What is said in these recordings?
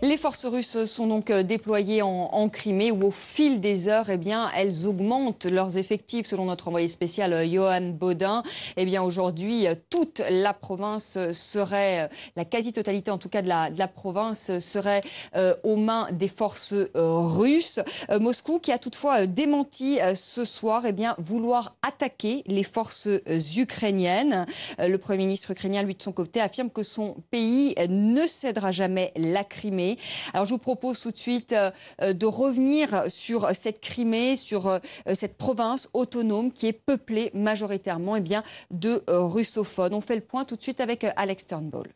Les forces russes sont donc déployées en Crimée où au fil des heures, elles augmentent leurs effectifs. Selon notre envoyé spécial Johan Baudin, aujourd'hui, toute la province serait, la quasi-totalité en tout cas de la province serait aux mains des forces russes. Moscou qui a toutefois démenti ce soir vouloir attaquer les forces ukrainiennes. Le Premier ministre ukrainien, lui de son côté, affirme que son pays ne cédera jamais la Crimée. Alors je vous propose tout de suite de revenir sur cette Crimée, sur cette province autonome qui est peuplée majoritairement de russophones. On fait le point tout de suite avec Alex Turnbull.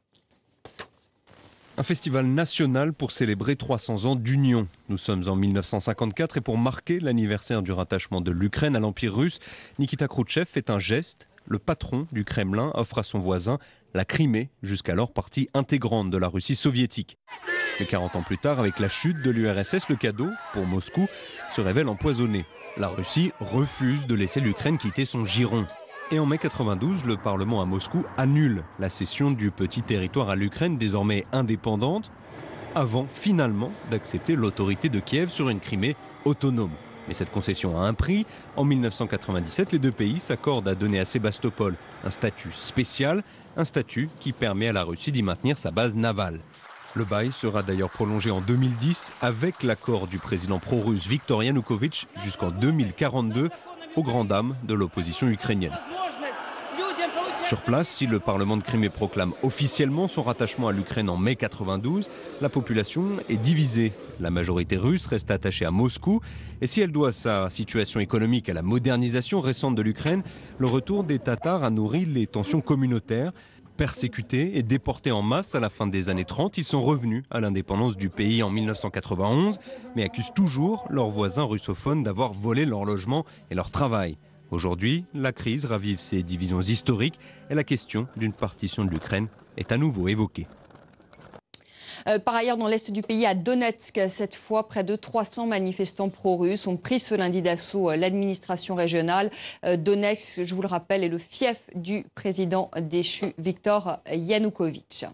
Un festival national pour célébrer 300 ans d'union. Nous sommes en 1954 et pour marquer l'anniversaire du rattachement de l'Ukraine à l'Empire russe, Nikita Khrouchtchev fait un geste. Le patron du Kremlin offre à son voisin la Crimée, jusqu'alors partie intégrante de la Russie soviétique. Mais 40 ans plus tard, avec la chute de l'URSS, le cadeau, pour Moscou, se révèle empoisonné. La Russie refuse de laisser l'Ukraine quitter son giron. Et en mai 92, le Parlement à Moscou annule la cession du petit territoire à l'Ukraine, désormais indépendante, avant finalement d'accepter l'autorité de Kiev sur une Crimée autonome. Mais cette concession a un prix. En 1997, les deux pays s'accordent à donner à Sébastopol un statut spécial, un statut qui permet à la Russie d'y maintenir sa base navale. Le bail sera d'ailleurs prolongé en 2010 avec l'accord du président pro-russe Viktor Yanukovych jusqu'en 2042, aux grandes dames de l'opposition ukrainienne. Sur place, si le Parlement de Crimée proclame officiellement son rattachement à l'Ukraine en mai 92, la population est divisée. La majorité russe reste attachée à Moscou. Et si elle doit sa situation économique à la modernisation récente de l'Ukraine, le retour des Tatars a nourri les tensions communautaires. Persécutés et déportés en masse à la fin des années 30, ils sont revenus à l'indépendance du pays en 1991, mais accusent toujours leurs voisins russophones d'avoir volé leur logement et leur travail. Aujourd'hui, la crise ravive ces divisions historiques et la question d'une partition de l'Ukraine est à nouveau évoquée. Par ailleurs, dans l'est du pays, à Donetsk, cette fois, près de 300 manifestants pro-russes ont pris ce lundi d'assaut l'administration régionale. Donetsk, je vous le rappelle, est le fief du président déchu Viktor Yanukovych.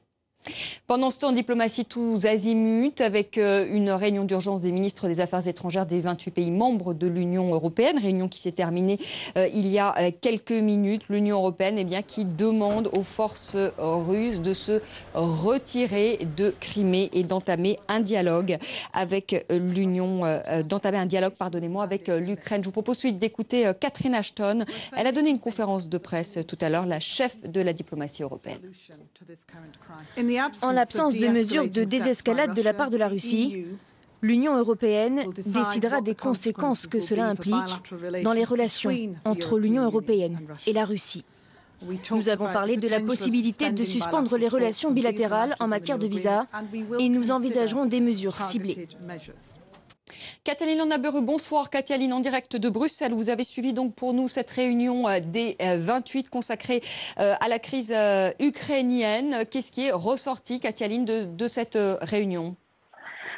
Pendant ce temps, diplomatie tous azimuts, avec une réunion d'urgence des ministres des Affaires étrangères des 28 pays membres de l'Union européenne, réunion qui s'est terminée il y a quelques minutes. L'Union européenne qui demande aux forces russes de se retirer de Crimée et d'entamer un dialogue avec avec l'Ukraine. Je vous propose ensuite d'écouter Catherine Ashton. Elle a donné une conférence de presse tout à l'heure, la chef de la diplomatie européenne. En l'absence de mesures de désescalade de la part de la Russie, l'Union européenne décidera des conséquences que cela implique dans les relations entre l'Union européenne et la Russie. Nous avons parlé de la possibilité de suspendre les relations bilatérales en matière de visa et nous envisagerons des mesures ciblées. Katalin Landaberu, bonsoir. Katalin, en direct de Bruxelles. Vous avez suivi donc pour nous cette réunion des 28 consacrée à la crise ukrainienne. Qu'est-ce qui est ressorti, Katalin, de cette réunion ?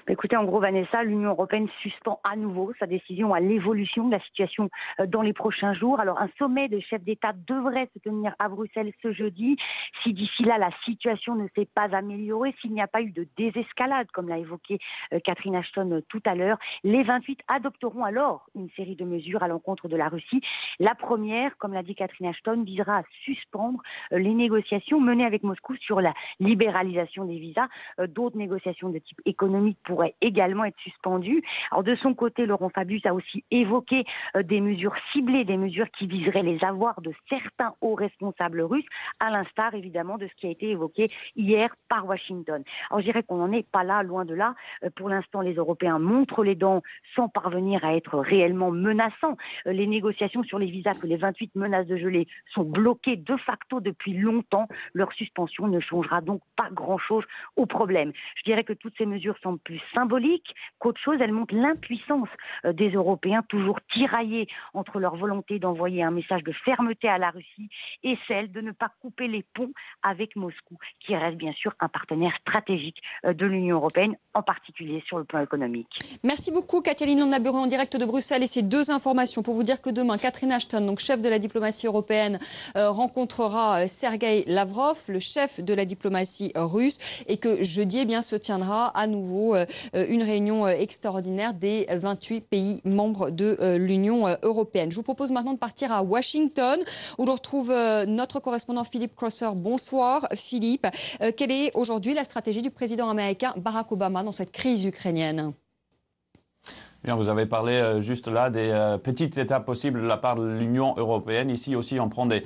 Écoutez, en gros, Vanessa, l'Union européenne suspend à nouveau sa décision à l'évolution de la situation dans les prochains jours. Alors, un sommet de chefs d'État devrait se tenir à Bruxelles ce jeudi. Si d'ici là, la situation ne s'est pas améliorée, s'il n'y a pas eu de désescalade, comme l'a évoqué Catherine Ashton tout à l'heure, les 28 adopteront alors une série de mesures à l'encontre de la Russie. La première, comme l'a dit Catherine Ashton, visera à suspendre les négociations menées avec Moscou sur la libéralisation des visas. D'autres négociations de type économique pourrait également être suspendu. Alors de son côté, Laurent Fabius a aussi évoqué des mesures ciblées, des mesures qui viseraient les avoirs de certains hauts responsables russes, à l'instar évidemment de ce qui a été évoqué hier par Washington. Alors je dirais qu'on n'en est pas là, loin de là. Pour l'instant, les Européens montrent les dents sans parvenir à être réellement menaçants. Les négociations sur les visas que les 28 menacent de geler sont bloquées de facto depuis longtemps. Leur suspension ne changera donc pas grand-chose au problème. Je dirais que toutes ces mesures semblent plus symbolique qu'autre chose. Elle montre l'impuissance des Européens, toujours tiraillés entre leur volonté d'envoyer un message de fermeté à la Russie et celle de ne pas couper les ponts avec Moscou, qui reste bien sûr un partenaire stratégique de l'Union européenne, en particulier sur le plan économique. Merci beaucoup, Katia Naburé, en direct de Bruxelles. Et ces deux informations pour vous dire que demain, Catherine Ashton, donc chef de la diplomatie européenne, rencontrera Sergueï Lavrov, le chef de la diplomatie russe, et que jeudi, eh bien, se tiendra à nouveau une réunion extraordinaire des 28 pays membres de l'Union européenne. Je vous propose maintenant de partir à Washington, où l'on retrouve notre correspondant Philippe Crosser. Bonsoir Philippe. Quelle est aujourd'hui la stratégie du président américain Barack Obama dans cette crise ukrainienne ? Bien, vous avez parlé juste là des petites étapes possibles de la part de l'Union européenne. Ici aussi, on prend des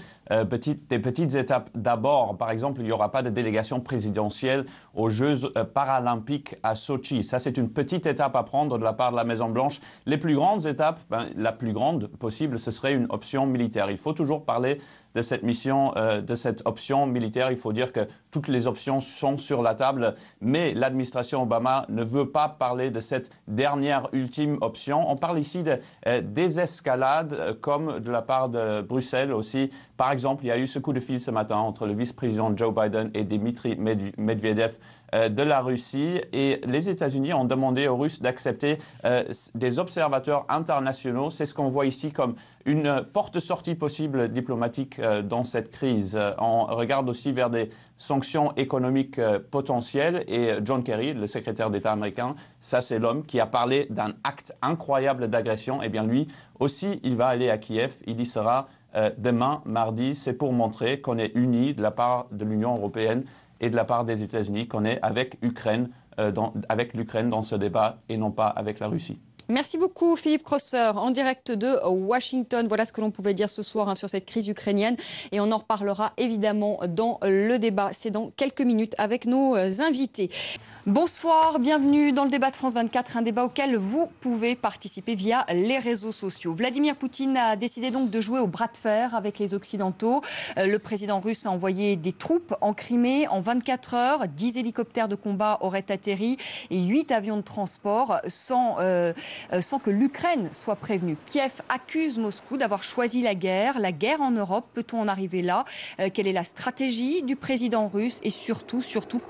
petites étapes. D'abord, par exemple, il n'y aura pas de délégation présidentielle aux Jeux paralympiques à Sochi. Ça, c'est une petite étape à prendre de la part de la Maison-Blanche. Les plus grandes étapes, la plus grande possible, ce serait une option militaire. Il faut toujours parler de cette mission, de cette option militaire. Il faut dire que toutes les options sont sur la table, mais l'administration Obama ne veut pas parler de cette dernière ultime option. On parle ici de désescalade, comme de la part de Bruxelles aussi. Par exemple, il y a eu ce coup de fil ce matin entre le vice-président Joe Biden et Dmitry Medvedev de la Russie. Et les États-Unis ont demandé aux Russes d'accepter des observateurs internationaux. C'est ce qu'on voit ici comme une porte-sortie possible diplomatique dans cette crise. On regarde aussi vers des sanctions économiques potentielles. Et John Kerry, le secrétaire d'État américain, ça c'est l'homme qui a parlé d'un acte incroyable d'agression. Eh bien lui aussi, il va aller à Kiev. Il y sera demain, mardi. C'est pour montrer qu'on est unis de la part de l'Union européenne et de la part des États-Unis, qu'on est avec l'Ukraine dans ce débat et non pas avec la Russie. Merci beaucoup Philippe Crosser, en direct de Washington. Voilà ce que l'on pouvait dire ce soir sur cette crise ukrainienne. Et on en reparlera évidemment dans le débat. C'est dans quelques minutes avec nos invités. Bonsoir, bienvenue dans le débat de France 24, un débat auquel vous pouvez participer via les réseaux sociaux. Vladimir Poutine a décidé donc de jouer au bras de fer avec les Occidentaux. Le président russe a envoyé des troupes en Crimée en 24 heures. 10 hélicoptères de combat auraient atterri et 8 avions de transport sans que l'Ukraine soit prévenue. Kiev accuse Moscou d'avoir choisi la guerre en Europe. Peut-on en arriver là ? Quelle est la stratégie du président russe et surtout,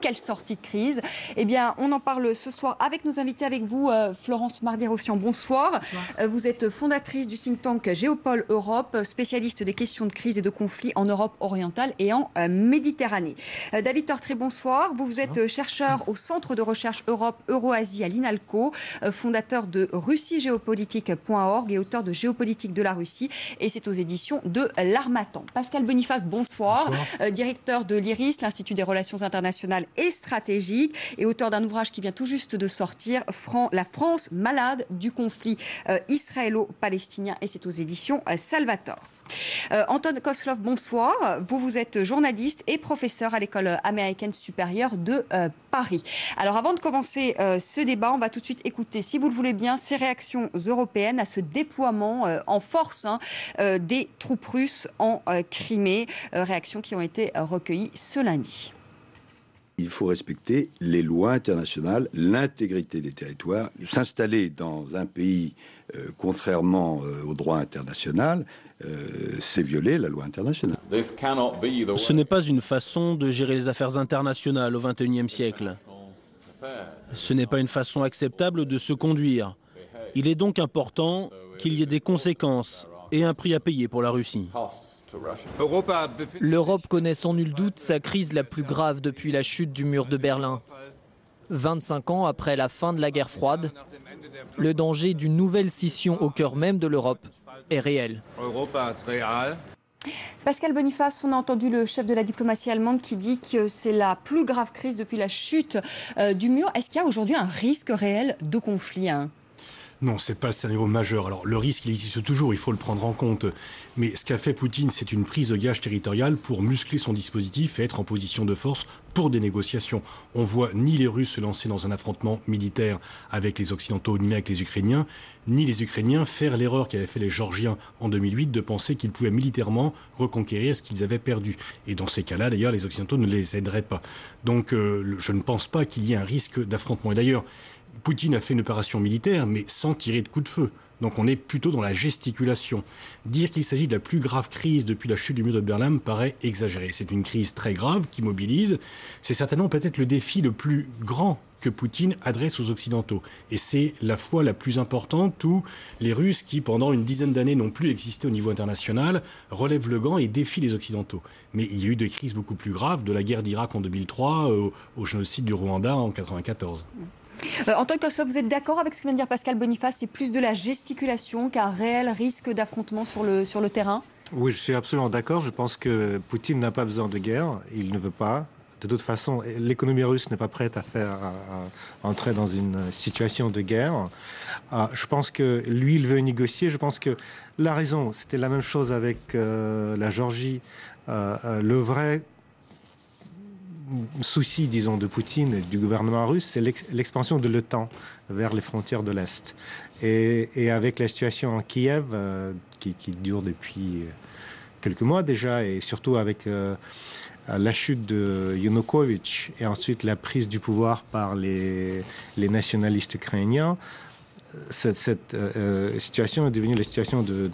quelle sortie de crise ? Eh bien, on en parle ce soir avec nos invités, avec vous, Florence Mardy-Rossian. Bonsoir. Vous êtes fondatrice du think tank Géopole Europe, spécialiste des questions de crise et de conflits en Europe orientale et en Méditerranée. David Tortré, bonsoir. Vous êtes chercheur au Centre de recherche Europe-Eurasie à l'INALCO, fondateur de russiegéopolitique.org et auteur de Géopolitique de la Russie, et c'est aux éditions de l'Harmattan. Pascal Boniface, bonsoir. Directeur de l'IRIS, l'Institut des Relations Internationales et Stratégiques, et auteur d'un ouvrage qui vient tout juste de sortir, La France malade du conflit israélo-palestinien, et c'est aux éditions Salvator. Anton Koslov, bonsoir. Vous êtes journaliste et professeur à l'École américaine supérieure de Paris. Alors avant de commencer ce débat, on va tout de suite écouter, si vous le voulez bien, ces réactions européennes à ce déploiement en force des troupes russes en Crimée, réactions qui ont été recueillies ce lundi. Il faut respecter les lois internationales, l'intégrité des territoires. S'installer dans un pays contrairement au droit international, c'est violer la loi internationale. Ce n'est pas une façon de gérer les affaires internationales au XXIe siècle. Ce n'est pas une façon acceptable de se conduire. Il est donc important qu'il y ait des conséquences et un prix à payer pour la Russie. L'Europe connaît sans nul doute sa crise la plus grave depuis la chute du mur de Berlin. 25 ans après la fin de la guerre froide, le danger d'une nouvelle scission au cœur même de l'Europe est réel. Pascal Boniface, on a entendu le chef de la diplomatie allemande qui dit que c'est la plus grave crise depuis la chute du mur. Est-ce qu'il y a aujourd'hui un risque réel de conflit ? Non, c'est pas un niveau majeur. Alors, le risque, il existe toujours, il faut le prendre en compte. Mais ce qu'a fait Poutine, c'est une prise de gage territoriale pour muscler son dispositif et être en position de force pour des négociations. On voit ni les Russes se lancer dans un affrontement militaire avec les Occidentaux, ni avec les Ukrainiens, ni les Ukrainiens faire l'erreur qu'avaient fait les Géorgiens en 2008 de penser qu'ils pouvaient militairement reconquérir ce qu'ils avaient perdu. Et dans ces cas-là, d'ailleurs, les Occidentaux ne les aideraient pas. Donc, je ne pense pas qu'il y ait un risque d'affrontement. Et d'ailleurs, Poutine a fait une opération militaire, mais sans tirer de coup de feu. Donc on est plutôt dans la gesticulation. Dire qu'il s'agit de la plus grave crise depuis la chute du mur de Berlin me paraît exagéré. C'est une crise très grave qui mobilise. C'est certainement peut-être le défi le plus grand que Poutine adresse aux Occidentaux. Et c'est la fois la plus importante où les Russes, qui pendant une dizaine d'années n'ont plus existé au niveau international, relèvent le gant et défient les Occidentaux. Mais il y a eu des crises beaucoup plus graves, de la guerre d'Irak en 2003 au génocide du Rwanda en 1994. Antoine Kozlov, vous êtes d'accord avec ce que vient de dire Pascal Boniface? C'est plus de la gesticulation qu'un réel risque d'affrontement sur le terrain? Oui, je suis absolument d'accord. Je pense que Poutine n'a pas besoin de guerre. Il ne veut pas. De toute façon, l'économie russe n'est pas prête à entrer dans une situation de guerre. Je pense que lui, il veut négocier. Je pense que la raison, c'était la même chose avec la Géorgie. Le vrai souci, disons, de Poutine et du gouvernement russe, c'est l'expansion de l'OTAN vers les frontières de l'Est. Et avec la situation en Kiev, qui dure depuis quelques mois déjà, et surtout avec la chute de Yanukovych et ensuite la prise du pouvoir par les nationalistes ukrainiens, cette situation est devenue, la situation de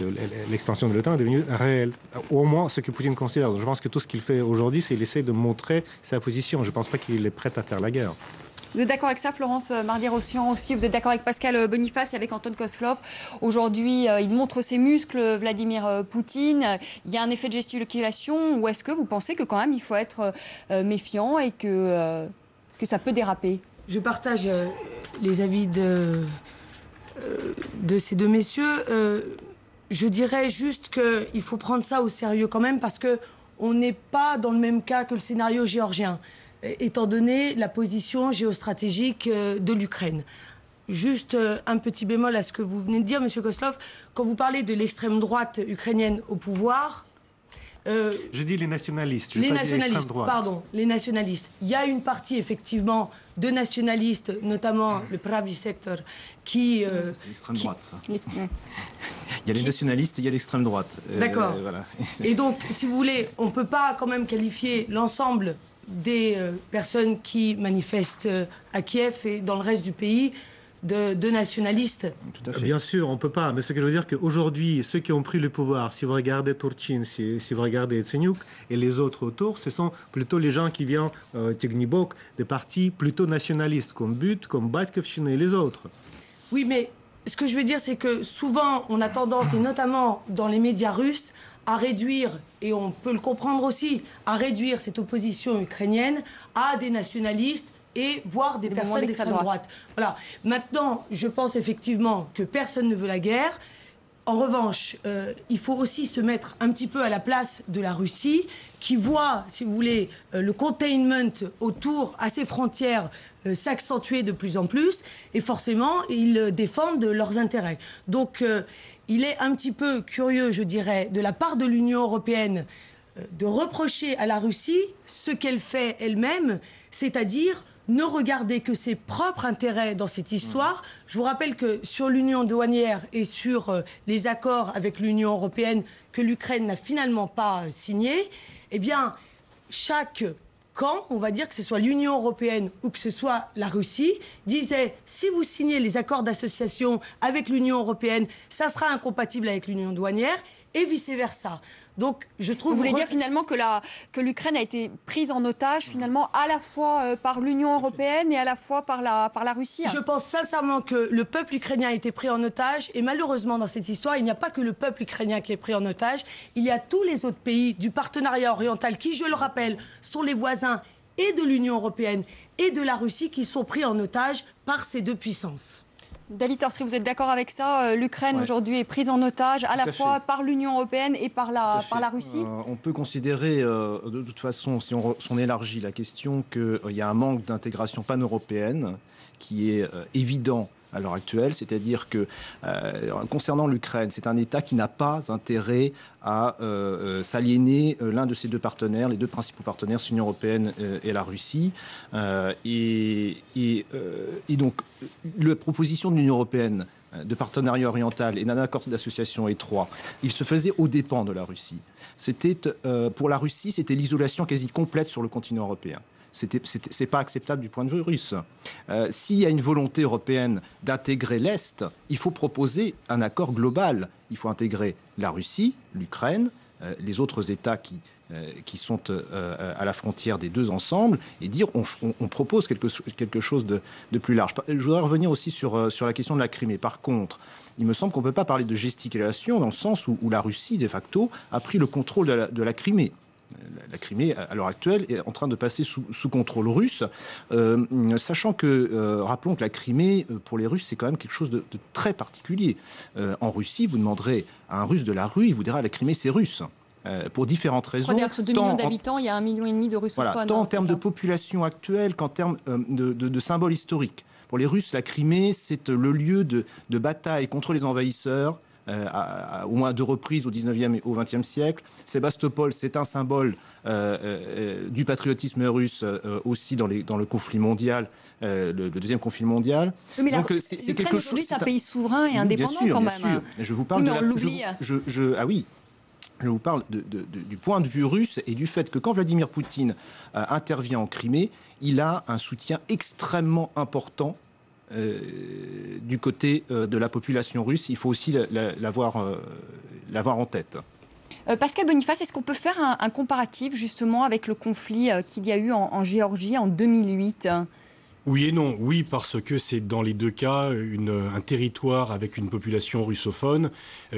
l'expansion de l'OTAN est devenue réelle. Au moins ce que Poutine considère. Je pense que tout ce qu'il fait aujourd'hui, c'est qu'il essaie de montrer sa position. Je ne pense pas qu'il est prêt à faire la guerre. Vous êtes d'accord avec ça, Florence Mardy-Rossian aussi? Vous êtes d'accord avec Pascal Boniface et avec Anton Kozlov? Aujourd'hui, il montre ses muscles, Vladimir Poutine. Il y a un effet de gesticulation, ou est-ce que vous pensez que quand même il faut être méfiant et que ça peut déraper? Je partage les avis de ces deux messieurs. Je dirais juste qu'il faut prendre ça au sérieux quand même, parce qu'on n'est pas dans le même cas que le scénario géorgien, étant donné la position géostratégique de l'Ukraine. Juste un petit bémol à ce que vous venez de dire, Monsieur Kozlov. Quand vous parlez de l'extrême droite ukrainienne au pouvoir... je dis les nationalistes. Les nationalistes, pardon, les nationalistes. Il y a une partie, effectivement, de nationalistes, notamment le Pravi Sector, qui... c'est l'extrême droite, ça. Il y a les nationalistes et il y a l'extrême droite. D'accord. Voilà. Et donc, si vous voulez, on ne peut pas quand même qualifier l'ensemble des personnes qui manifestent à Kiev et dans le reste du pays de nationalistes. Tout à fait. Bien sûr, on ne peut pas. Mais ce que je veux dire, qu'aujourd'hui, ceux qui ont pris le pouvoir, si vous regardez Turchin, si vous regardez Yatsenyuk et les autres autour, ce sont plutôt les gens qui viennent, Technibok, des partis plutôt nationalistes, comme But, comme Batkovщина et les autres. Oui, mais ce que je veux dire, c'est que souvent, on a tendance, et notamment dans les médias russes, à réduire, et on peut le comprendre aussi, à réduire cette opposition ukrainienne à des nationalistes et voire des personnes d'extrême droite. Voilà. Maintenant, je pense effectivement que personne ne veut la guerre. En revanche, il faut aussi se mettre un petit peu à la place de la Russie, qui voit, si vous voulez, le containment autour, à ses frontières, s'accentuer de plus en plus. Et forcément, ils défendent leurs intérêts. Donc, il est un petit peu curieux, je dirais, de la part de l'Union européenne, de reprocher à la Russie ce qu'elle fait elle-même, c'est-à-dire ne regarder que ses propres intérêts dans cette histoire. Je vous rappelle que sur l'union douanière et sur les accords avec l'Union européenne que l'Ukraine n'a finalement pas signés, eh bien, chaque camp, on va dire que ce soit l'Union européenne ou que ce soit la Russie, disait si vous signez les accords d'association avec l'Union européenne, ça sera incompatible avec l'union douanière et vice-versa. Donc, je trouve... Vous voulez dire finalement que l'Ukraine a été prise en otage finalement à la fois par l'Union européenne et à la fois par la Russie? Je pense sincèrement que le peuple ukrainien a été pris en otage et malheureusement dans cette histoire, il n'y a pas que le peuple ukrainien qui est pris en otage, il y a tous les autres pays du partenariat oriental qui, je le rappelle, sont les voisins et de l'Union européenne et de la Russie qui sont pris en otage par ces deux puissances. David Tortry, vous êtes d'accord avec ça? L'Ukraine aujourd'hui est prise en otage à la fois par l'Union européenne et par la Russie? On peut considérer, de toute façon, si on élargit la question, qu'il y a un manque d'intégration pan-européenne qui est évident à l'heure actuelle, c'est-à-dire que concernant l'Ukraine, c'est un État qui n'a pas intérêt à s'aliéner l'un de ses deux partenaires, les deux principaux partenaires, c'est l'Union européenne et la Russie. Et donc, la proposition de l'Union européenne de partenariat oriental et d'un accord d'association étroit, il se faisait aux dépens de la Russie. Pour la Russie, c'était l'isolation quasi complète sur le continent européen. c'est pas acceptable du point de vue russe. S'il y a une volonté européenne d'intégrer l'Est, il faut proposer un accord global. Il faut intégrer la Russie, l'Ukraine, les autres États qui sont à la frontière des deux ensemble, et dire on propose quelque chose de plus large. Je voudrais revenir aussi sur la question de la Crimée. Par contre, il me semble qu'on ne peut pas parler de gesticulation dans le sens où la Russie, de facto, a pris le contrôle de la Crimée. La Crimée, à l'heure actuelle, est en train de passer sous contrôle russe, sachant que, rappelons que la Crimée, pour les Russes, c'est quand même quelque chose de très particulier. En Russie, vous demanderez à un Russe de la rue, il vous dira la Crimée, c'est russe. Pour différentes raisons. C'est-à-dire que sur 2 millions d'habitants, il y a 1,5 million de russophones. Voilà, tant en termes de population actuelle qu'en termes de symboles historiques. Pour les Russes, la Crimée, c'est le lieu de bataille contre les envahisseurs, au moins à 2 reprises au 19e et au 20e siècle. Sébastopol, c'est un symbole du patriotisme russe aussi dans le conflit mondial, le deuxième conflit mondial. Oui, mais donc, c'est quelque chose. C'est un pays souverain et indépendant, bien sûr, quand même. Bien sûr. Je vous parle mais on l'oublie. Ah oui. Je vous parle du point de vue russe et du fait que quand Vladimir Poutine intervient en Crimée, il a un soutien extrêmement important du côté de la population russe. Il faut aussi l'avoir en tête. Pascal Boniface, est-ce qu'on peut faire un comparatif justement avec le conflit qu'il y a eu en Géorgie en 2008 ? Oui et non. Oui, parce que c'est dans les deux cas un territoire avec une population russophone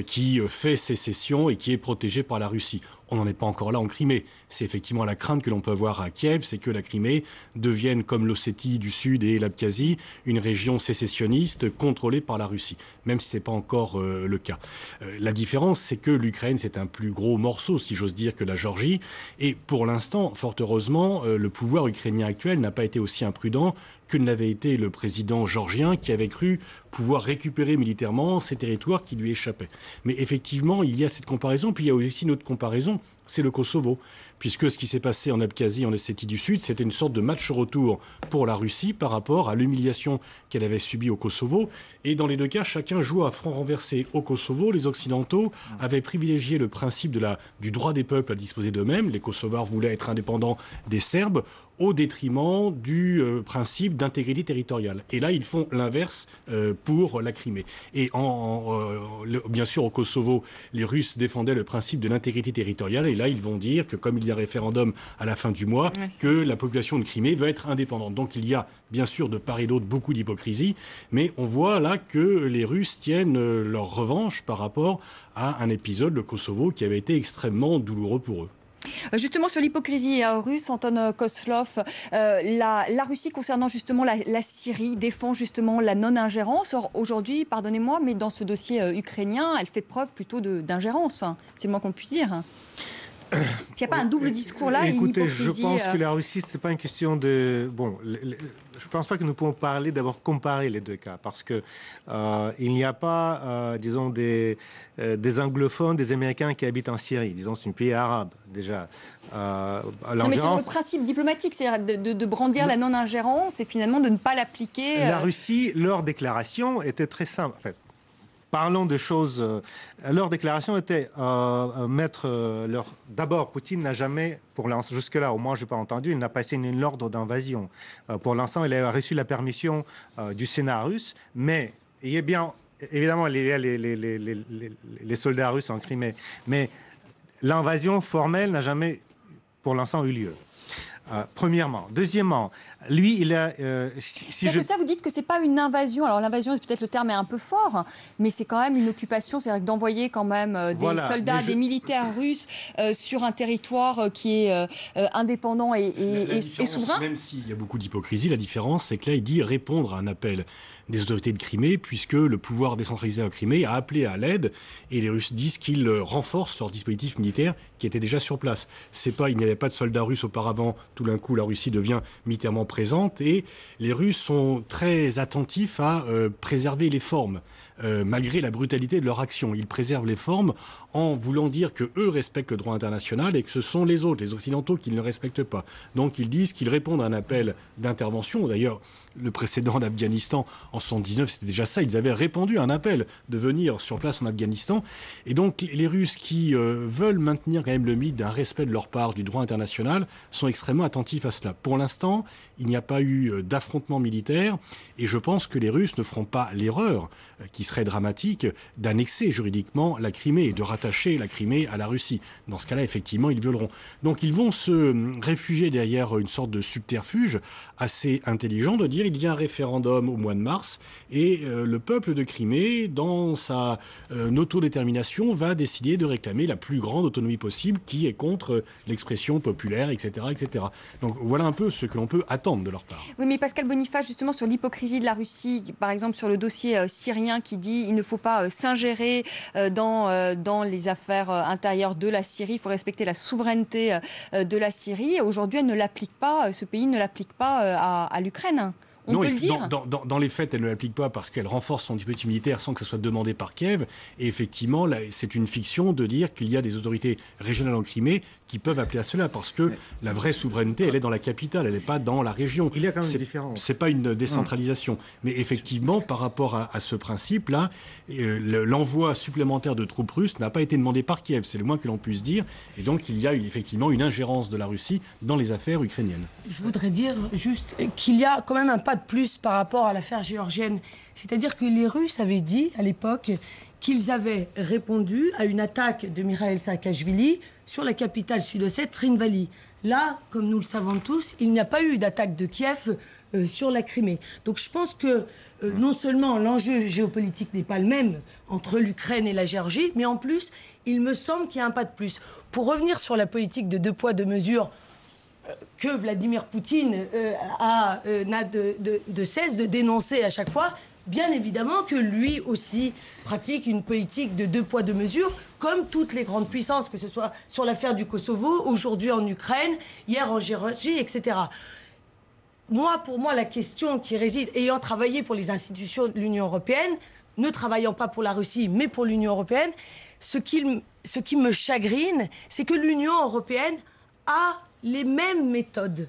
qui fait sécession et qui est protégé par la Russie. On n'en est pas encore là en Crimée. C'est effectivement la crainte que l'on peut avoir à Kiev, c'est que la Crimée devienne, comme l'Ossétie du Sud et l'Abkhazie, une région sécessionniste contrôlée par la Russie, même si ce n'est pas encore le cas. La différence, c'est que l'Ukraine, c'est un plus gros morceau, si j'ose dire, que la Géorgie. Et pour l'instant, fort heureusement, le pouvoir ukrainien actuel n'a pas été aussi imprudent que ne l'avait été le président géorgien qui avait cru pouvoir récupérer militairement ces territoires qui lui échappaient. Mais effectivement, il y a cette comparaison, puis il y a aussi une autre comparaison, c'est le Kosovo. Puisque ce qui s'est passé en Abkhazie, en Ossétie du Sud, c'était une sorte de match retour pour la Russie par rapport à l'humiliation qu'elle avait subie au Kosovo. Et dans les deux cas, chacun joue à front renversé. Au Kosovo, les Occidentaux avaient privilégié le principe du droit des peuples à disposer d'eux-mêmes. Les Kosovars voulaient être indépendants des Serbes au détriment du principe d'intégrité territoriale. Et là, ils font l'inverse pour la Crimée. Et bien sûr, au Kosovo, les Russes défendaient le principe de l'intégrité territoriale. Et là, ils vont dire que comme il y a référendum à la fin du mois, que la population de Crimée va être indépendante. Donc il y a, bien sûr, de part et d'autre, beaucoup d'hypocrisie. Mais on voit là que les Russes tiennent leur revanche par rapport à un épisode, le Kosovo, qui avait été extrêmement douloureux pour eux. Justement, sur l'hypocrisie russe, Anton Kozlov, la Russie, concernant justement la Syrie, défend justement la non-ingérence. Or, aujourd'hui, pardonnez-moi, mais dans ce dossier ukrainien, elle fait preuve plutôt d'ingérence. C'est le moins qu'on puisse dire. S'il n'y a pas un double discours là, écoutez, je pense que la Russie, c'est pas une question de... Bon, je pense pas que nous pouvons comparer les deux cas, parce que il n'y a pas, disons, des anglophones, des Américains qui habitent en Syrie. Disons, c'est un pays arabe, déjà. Non, mais sur le principe diplomatique, c'est-à-dire de brandir la non-ingérence et finalement de ne pas l'appliquer. La Russie, leur déclaration était très simple, en fait. Parlons de choses. Leur déclaration était d'abord, Poutine n'a jamais, jusque-là, au moins je n'ai pas entendu, il n'a pas signé l'ordre d'invasion. Pour l'instant, il a reçu la permission du Sénat russe, mais il y a bien, évidemment, il y a les soldats russes en Crimée, mais l'invasion formelle n'a jamais, pour l'instant, eu lieu. Premièrement. Deuxièmement, lui, il a... que ça, vous dites que ce n'est pas une invasion. Alors l'invasion, peut-être le terme est un peu fort, mais c'est quand même une occupation. C'est-à-dire d'envoyer quand même des soldats, des militaires russes sur un territoire qui est indépendant et souverain. Même s'il y a beaucoup d'hypocrisie, la différence, c'est que là, il dit répondre à un appel des autorités de Crimée, puisque le pouvoir décentralisé à Crimée a appelé à l'aide, et les Russes disent qu'ils renforcent leur dispositif militaire qui était déjà sur place. Il n'y avait pas de soldats russes auparavant. Tout d'un coup, la Russie devient militairement présente, et les Russes sont très attentifs à préserver les formes. Malgré la brutalité de leur action. Ils préservent les formes en voulant dire qu'eux respectent le droit international et que ce sont les autres, les Occidentaux, qui ne le respectent pas. Donc ils disent qu'ils répondent à un appel d'intervention. D'ailleurs, le précédent d'Afghanistan, en 1979, c'était déjà ça. Ils avaient répondu à un appel de venir sur place en Afghanistan. Et donc les Russes qui veulent maintenir quand même le mythe d'un respect de leur part du droit international sont extrêmement attentifs à cela. Pour l'instant, il n'y a pas eu d'affrontement militaire et je pense que les Russes ne feront pas l'erreur, qui serait dramatique, d'annexer juridiquement la Crimée et de rattacher la Crimée à la Russie. Dans ce cas-là, effectivement, ils violeront. Donc ils vont se réfugier derrière une sorte de subterfuge assez intelligent de dire il y a un référendum au mois de mars et le peuple de Crimée, dans sa autodétermination, va décider de réclamer la plus grande autonomie possible qui est contre l'expression populaire, etc., etc. Donc voilà un peu ce que l'on peut attendre de leur part. Oui, mais Pascal Boniface, justement, sur l'hypocrisie de la Russie, par exemple sur le dossier syrien qui dit il ne faut pas s'ingérer dans les affaires intérieures de la Syrie, il faut respecter la souveraineté de la Syrie. Aujourd'hui, elle ne l'applique pas, ce pays ne l'applique pas à l'Ukraine. On peut le dire. Dans les faits, elle ne l'applique pas parce qu'elle renforce son dispositif militaire sans que ça soit demandé par Kiev. Et effectivement, là, c'est une fiction de dire qu'il y a des autorités régionales en Crimée qui peuvent appeler à cela parce que la vraie souveraineté, elle est dans la capitale, elle n'est pas dans la région. Il y a quand même une différence. C'est pas une décentralisation. Mais effectivement, par rapport à ce principe-là, l'envoi supplémentaire de troupes russes n'a pas été demandé par Kiev. C'est le moins que l'on puisse dire. Et donc, il y a effectivement une ingérence de la Russie dans les affaires ukrainiennes. Je voudrais dire juste qu'il y a quand même un pas de plus par rapport à l'affaire géorgienne. C'est-à-dire que les Russes avaient dit à l'époque qu'ils avaient répondu à une attaque de Mikhail Saakashvili sur la capitale sud-ossète, Trinvali. Là, comme nous le savons tous, il n'y a pas eu d'attaque de Kiev sur la Crimée. Donc je pense que non seulement l'enjeu géopolitique n'est pas le même entre l'Ukraine et la Géorgie, mais en plus, il me semble qu'il y a un pas de plus. Pour revenir sur la politique de 2 poids, 2 mesures, que Vladimir Poutine n'a de cesse de dénoncer à chaque fois, bien évidemment que lui aussi pratique une politique de 2 poids, 2 mesures, comme toutes les grandes puissances, que ce soit sur l'affaire du Kosovo, aujourd'hui en Ukraine, hier en Géorgie, etc. Pour moi, la question qui réside, ayant travaillé pour les institutions de l'Union européenne, ne travaillant pas pour la Russie, mais pour l'Union européenne, ce qui me chagrine, c'est que l'Union européenne a les mêmes méthodes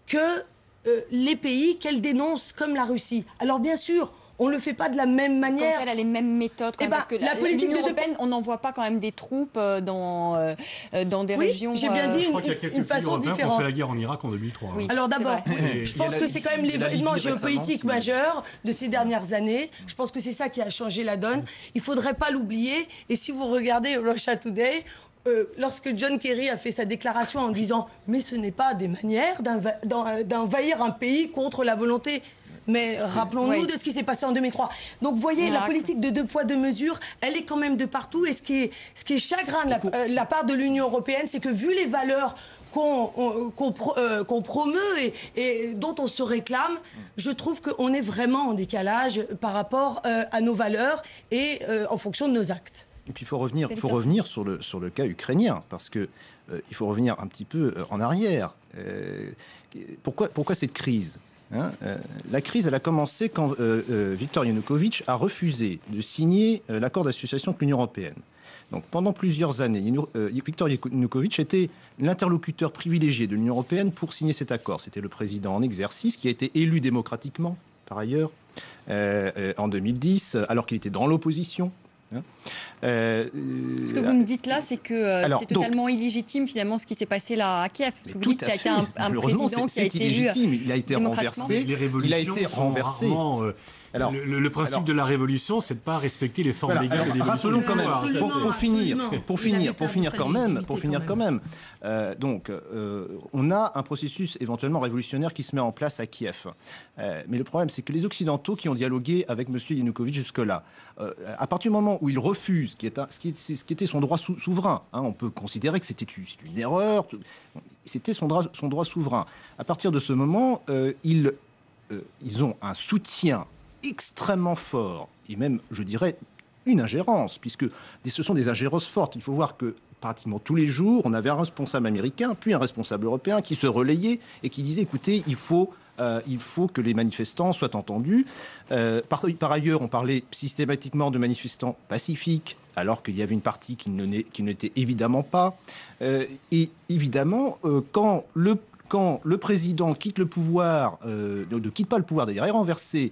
que les pays qu'elle dénonce comme la Russie. Alors bien sûr, on ne le fait pas de la même manière. Comme ça, elle a les mêmes méthodes. Parce que la politique l'Union européenne, on n'envoie pas quand même des troupes dans des régions... j'ai bien dit une façon différente. On fait la guerre en Irak en 2003. Oui, alors d'abord, je pense que c'est quand même l'événement géopolitique majeur de ces dernières années. Je pense que c'est ça qui a changé la donne. Il ne faudrait pas l'oublier. Et si vous regardez Russia Today... lorsque John Kerry a fait sa déclaration en disant « mais ce n'est pas des manières d'envahir un pays contre la volonté ». Mais rappelons-nous de ce qui s'est passé en 2003. Donc vous voyez, la politique de 2 poids, 2 mesures, elle est quand même de partout. Et ce qui est chagrin de la part de l'Union européenne, c'est que vu les valeurs qu'on promeut et dont on se réclame, je trouve qu'on est vraiment en décalage par rapport à nos valeurs et en fonction de nos actes. Et puis il faut revenir sur le cas ukrainien, parce que il faut revenir un petit peu en arrière. Pourquoi cette crise ? La crise, elle a commencé quand Viktor Yanukovych a refusé de signer l'accord d'association avec l'Union européenne. Donc pendant plusieurs années, Viktor Yanukovych était l'interlocuteur privilégié de l'Union européenne pour signer cet accord. C'était le président en exercice qui a été élu démocratiquement, par ailleurs, en 2010, alors qu'il était dans l'opposition. Ce que vous me dites là, c'est que c'est totalement illégitime finalement ce qui s'est passé là à Kiev. Parce que vous dites que ça a été un président qui a été élu. Il a été renversé. Il a été renversé. Alors, le principe de la révolution, c'est de ne pas respecter les formes légales de l'évolution. Rappelons quand même, pour finir quand même. On a un processus éventuellement révolutionnaire qui se met en place à Kiev. Mais le problème, c'est que les Occidentaux qui ont dialogué avec M. Yanukovych jusque-là, à partir du moment où il refuse, ce qui était son droit souverain, on peut considérer que c'était une erreur, c'était son droit souverain. À partir de ce moment, ils ont un soutien extrêmement fort, et même, je dirais, une ingérence, puisque ce sont des ingérences fortes. Il faut voir que pratiquement tous les jours, on avait un responsable américain, puis un responsable européen qui se relayait et qui disait, écoutez, il faut que les manifestants soient entendus. Par ailleurs, on parlait systématiquement de manifestants pacifiques, alors qu'il y avait une partie qui ne l'était évidemment pas. Et évidemment, quand le président quitte le pouvoir, ne quitte pas le pouvoir, d'ailleurs, est renversé,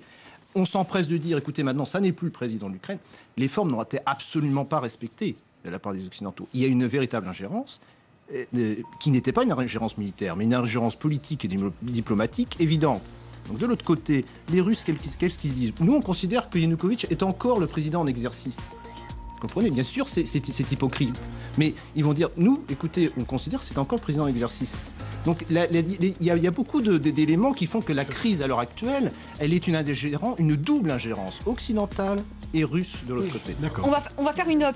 on s'empresse de dire, écoutez, maintenant, ça n'est plus le président de l'Ukraine. Les formes n'ont été absolument pas respectées de la part des Occidentaux. Il y a une véritable ingérence. qui n'était pas une ingérence militaire, mais une ingérence politique et diplomatique évidente. Donc de l'autre côté, les Russes, qu'est-ce qu'ils disent? Nous, on considère que Yanukovych est encore le président en exercice. Vous comprenez? Bien sûr, c'est hypocrite. Mais ils vont dire, nous, écoutez, on considère que c'est encore le président en exercice. Donc il y a beaucoup d'éléments qui font que la crise à l'heure actuelle, elle est une double ingérence occidentale et russe de l'autre côté. On va faire une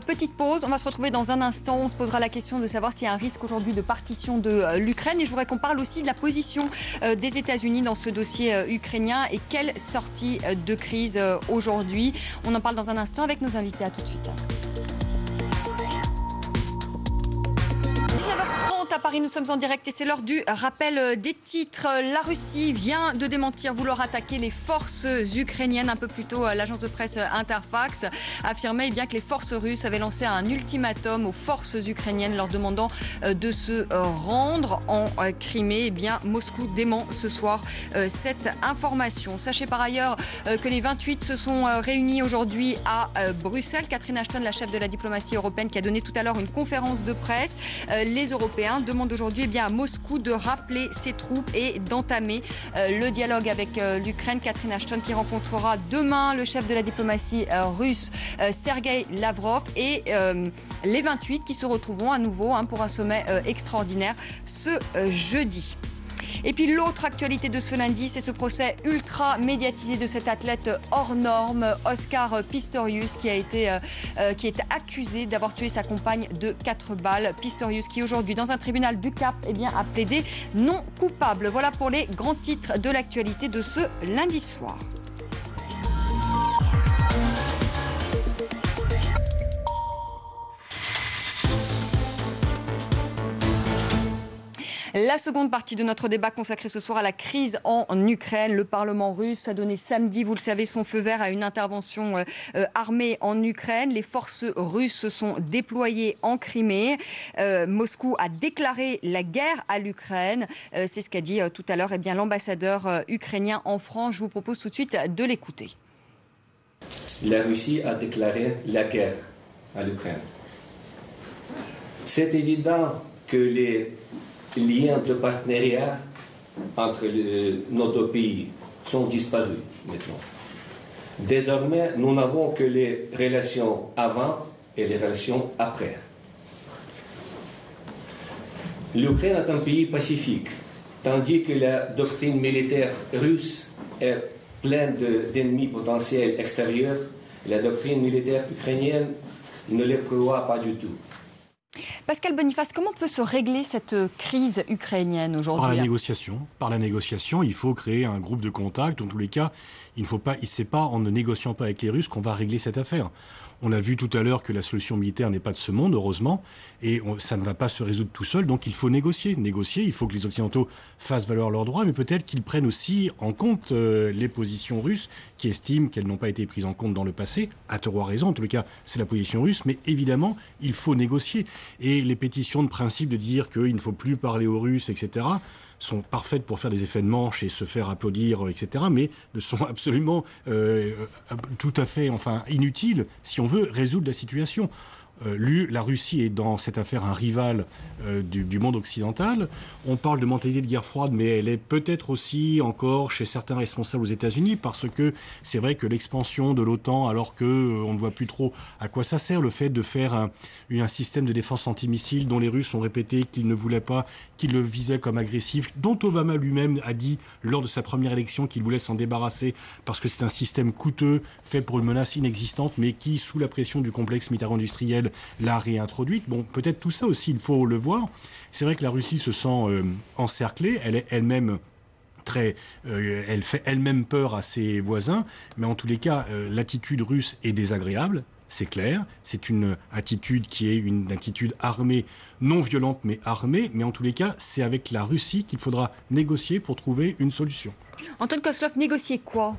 petite pause. On va se retrouver dans un instant. On se posera la question de savoir s'il y a un risque aujourd'hui de partition de l'Ukraine. Et je voudrais qu'on parle aussi de la position des États-Unis dans ce dossier ukrainien et quelle sortie de crise aujourd'hui. On en parle dans un instant avec nos invités. À tout de suite. 19h30 à Paris, nous sommes en direct et c'est l'heure du rappel des titres. La Russie vient de démentir vouloir attaquer les forces ukrainiennes. Un peu plus tôt, l'agence de presse Interfax affirmait bien que les forces russes avaient lancé un ultimatum aux forces ukrainiennes leur demandant de se rendre en Crimée. Eh bien, Moscou dément ce soir cette information. Sachez par ailleurs que les 28 se sont réunis aujourd'hui à Bruxelles. Catherine Ashton, la chef de la diplomatie européenne, qui a donné tout à l'heure une conférence de presse. Les Européens demandent aujourd'hui à Moscou de rappeler ses troupes et d'entamer le dialogue avec l'Ukraine. Catherine Ashton qui rencontrera demain le chef de la diplomatie russe, Sergueï Lavrov, et les 28 qui se retrouveront à nouveau pour un sommet extraordinaire ce jeudi. Et puis l'autre actualité de ce lundi, c'est ce procès ultra médiatisé de cet athlète hors norme, Oscar Pistorius, qui est accusé d'avoir tué sa compagne de 4 balles. Pistorius qui aujourd'hui, dans un tribunal du Cap, a plaidé non coupable. Voilà pour les grands titres de l'actualité de ce lundi soir. La seconde partie de notre débat consacrée ce soir à la crise en Ukraine. Le Parlement russe a donné samedi, vous le savez, son feu vert à une intervention armée en Ukraine. Les forces russes se sont déployées en Crimée. Moscou a déclaré la guerre à l'Ukraine. C'est ce qu'a dit tout à l'heure l'ambassadeur ukrainien en France. Je vous propose tout de suite de l'écouter. La Russie a déclaré la guerre à l'Ukraine. C'est évident que les liens de partenariat entre nos deux pays sont disparus maintenant. Désormais, nous n'avons que les relations avant et les relations après. L'Ukraine est un pays pacifique, tandis que la doctrine militaire russe est pleine d'ennemis potentiels extérieurs. La doctrine militaire ukrainienne ne les prévoit pas du tout. Pascal Boniface, comment peut se régler cette crise ukrainienne aujourd'hui? Par la négociation, il faut créer un groupe de contact. En tous les cas, c'est pas en ne négociant pas avec les Russes qu'on va régler cette affaire. On a vu tout à l'heure que la solution militaire n'est pas de ce monde, heureusement, et ça ne va pas se résoudre tout seul, donc il faut négocier. Il faut que les Occidentaux fassent valoir leurs droits, mais peut-être qu'ils prennent aussi en compte les positions russes, qui estiment qu'elles n'ont pas été prises en compte dans le passé, à tort ou à raison, en tous les cas, c'est la position russe, mais évidemment, il faut négocier. Et les pétitions de principe de dire qu'il ne faut plus parler aux Russes, etc., sont parfaites pour faire des effets de manche et se faire applaudir, etc., mais ne sont absolument tout à fait inutiles si on veut résoudre la situation. La Russie est dans cette affaire un rival du monde occidental. On parle de mentalité de guerre froide, mais elle est peut-être aussi encore chez certains responsables aux États-Unis, parce que c'est vrai que l'expansion de l'OTAN, alors qu'on ne voit plus trop à quoi ça sert, le fait de faire un système de défense antimissile dont les Russes ont répété qu'ils ne voulaient pas, qu'ils le visaient comme agressif, dont Obama lui-même a dit lors de sa première élection qu'il voulait s'en débarrasser parce que c'est un système coûteux, fait pour une menace inexistante, mais qui, sous la pression du complexe militaro-industriel, l'a réintroduite. Bon, peut-être tout ça aussi, il faut le voir. C'est vrai que la Russie se sent encerclée, elle est elle-même elle fait elle-même peur à ses voisins, mais en tous les cas, l'attitude russe est désagréable, c'est clair. C'est une attitude qui est une attitude armée, non violente, mais armée. Mais en tous les cas, c'est avec la Russie qu'il faudra négocier pour trouver une solution. Antoine Kozlov, négocier quoi ?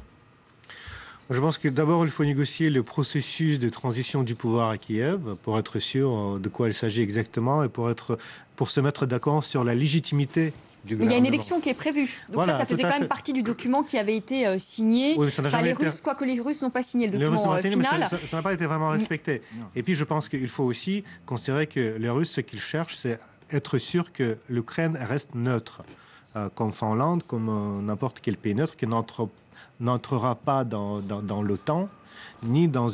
Je pense que d'abord, il faut négocier le processus de transition du pouvoir à Kiev pour être sûr de quoi il s'agit exactement et pour se mettre d'accord sur la légitimité Mais il y a une élection qui est prévue. Donc voilà, ça faisait quand même partie du document qui avait été signé par les Russes, quoique les Russes n'ont pas signé le document final. Ça n'a pas été vraiment respecté. Et puis je pense qu'il faut aussi considérer que les Russes, ce qu'ils cherchent, c'est être sûr que l'Ukraine reste neutre, comme Finlande, comme n'importe quel pays neutre, qui n'entrera pas dans l'OTAN, ni dans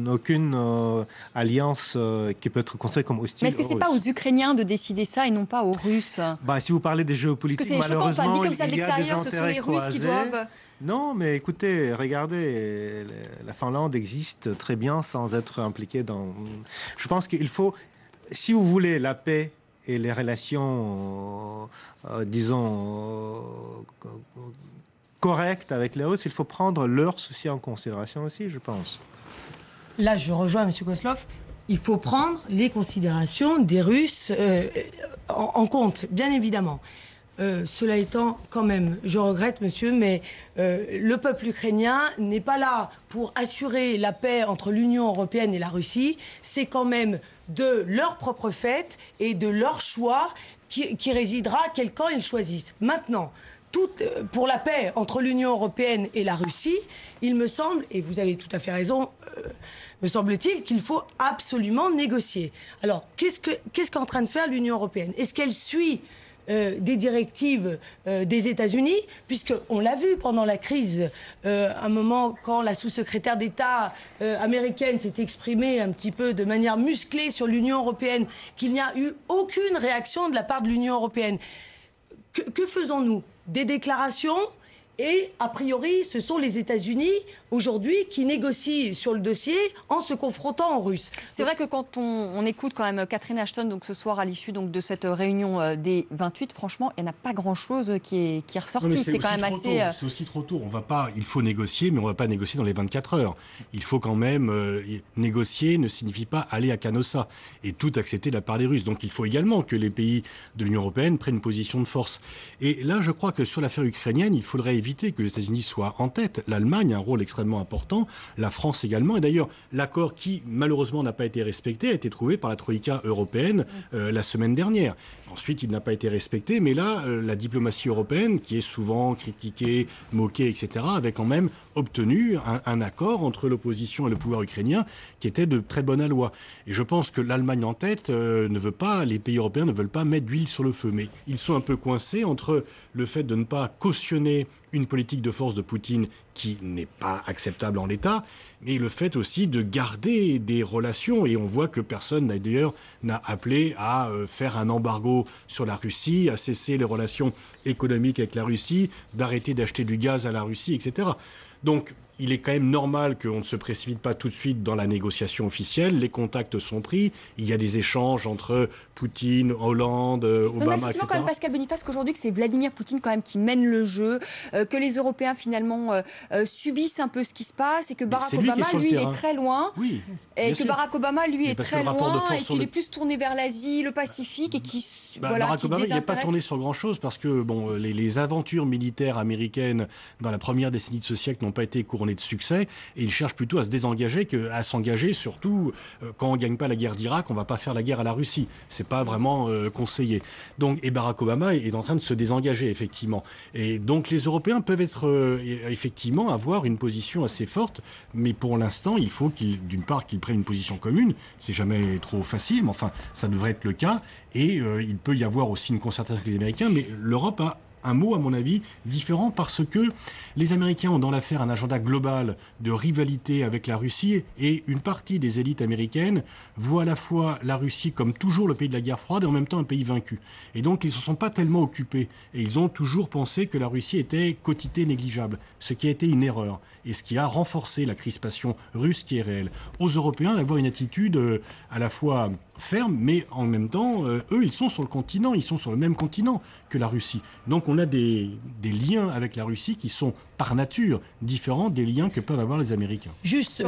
aucune alliance qui peut être considérée comme hostile. Mais est-ce que ce n'est pas aux Ukrainiens de décider ça et non pas aux Russes ? Si vous parlez des géopolitiques, malheureusement, il y a des intérêts croisés. Non, mais écoutez, regardez, la Finlande existe très bien sans être impliquée dans... Je pense qu'il faut, si vous voulez la paix et les relations, disons, correctes avec les Russes, il faut prendre leurs soucis en considération aussi, je pense. Là, je rejoins M. Kozlov. Il faut prendre les considérations des Russes en compte, bien évidemment. Cela étant, quand même, je regrette, monsieur, mais le peuple ukrainien n'est pas là pour assurer la paix entre l'Union européenne et la Russie. C'est quand même de leur propre fait et de leur choix qui résidera quel camp ils choisissent. Maintenant, pour la paix entre l'Union européenne et la Russie, il me semble, et vous avez tout à fait raison, me semble-t-il, qu'il faut absolument négocier. Alors, qu'est-ce qu'est en train de faire l'Union européenne ? Est-ce qu'elle suit des directives des États-Unis, puisqu'on l'a vu pendant la crise, un moment quand la sous-secrétaire d'État américaine s'est exprimée un petit peu de manière musclée sur l'Union européenne, qu'il n'y a eu aucune réaction de la part de l'Union européenne. Que faisons-nous ? Des déclarations ? Et, a priori, ce sont les États-Unis, aujourd'hui, qui négocient sur le dossier en se confrontant aux Russes. C'est vrai que quand on écoute quand même Catherine Ashton donc, ce soir à l'issue de cette réunion des 28, franchement, il n'y en a pas grand-chose qui est ressorti. C'est quand même assez... C'est aussi trop tôt. Il faut négocier, mais on ne va pas négocier dans les 24 heures. Il faut quand même... négocier ne signifie pas aller à Canossa et tout accepter de la part des Russes. Donc il faut également que les pays de l'Union européenne prennent une position de force. Et là, je crois que sur l'affaire ukrainienne, il faudrait éviter que les États-Unis soient en tête. L'Allemagne a un rôle extrêmement important, la France également. Et d'ailleurs, l'accord qui, malheureusement, n'a pas été respecté a été trouvé par la Troïka européenne la semaine dernière. Ensuite, il n'a pas été respecté, mais là, la diplomatie européenne, qui est souvent critiquée, moquée, etc., avait quand même obtenu un accord entre l'opposition et le pouvoir ukrainien qui était de très bonne aloi. Et je pense que l'Allemagne en tête les pays européens ne veulent pas mettre d'huile sur le feu. Mais ils sont un peu coincés entre le fait de ne pas cautionner une politique de force de Poutine qui n'est pas acceptable en l'état, mais le fait aussi de garder des relations. Et on voit que personne, d'ailleurs, n'a appelé à faire un embargo sur la Russie, à cesser les relations économiques avec la Russie, d'arrêter d'acheter du gaz à la Russie, etc. Donc, il est quand même normal qu'on ne se précipite pas tout de suite dans la négociation officielle. Les contacts sont pris. Il y a des échanges entre Poutine, Hollande, Obama, etc. C'est quand même Pascal Boniface qu'aujourd'hui que c'est Vladimir Poutine quand même qui mène le jeu, que les Européens finalement subissent un peu ce qui se passe et que Barack Obama, lui, il est très loin. Oui, et que Barack Obama, lui, est très loin et qu'il est plus tourné vers l'Asie, le Pacifique et qui Barack Obama, il n'est pas tourné sur grand-chose parce que les aventures militaires américaines dans la première décennie de ce siècle n'ont pas été couronnées de succès et il cherche plutôt à se désengager qu'à s'engager, surtout quand on ne gagne pas la guerre d'Irak, on ne va pas faire la guerre à la Russie. C'est pas vraiment conseillé. Donc, et Barack Obama est en train de se désengager, effectivement. Et donc, les Européens peuvent être, effectivement, avoir une position assez forte, mais pour l'instant, il faut d'une part, qu'ils prennent une position commune. C'est jamais trop facile, mais enfin, ça devrait être le cas. Et il peut y avoir aussi une concertation avec les Américains, mais l'Europe a un mot, à mon avis, différent parce que les Américains ont dans l'affaire un agenda global de rivalité avec la Russie et une partie des élites américaines voient à la fois la Russie comme toujours le pays de la guerre froide et en même temps un pays vaincu. Et donc, ils ne se sont pas tellement occupés. Et ils ont toujours pensé que la Russie était quotité négligeable, ce qui a été une erreur et ce qui a renforcé la crispation russe qui est réelle. Aux Européens d'avoir une attitude à la fois ferme, mais en même temps, eux, ils sont sur le continent, ils sont sur le même continent que la Russie. Donc on a des liens avec la Russie qui sont par nature différents des liens que peuvent avoir les Américains. Juste,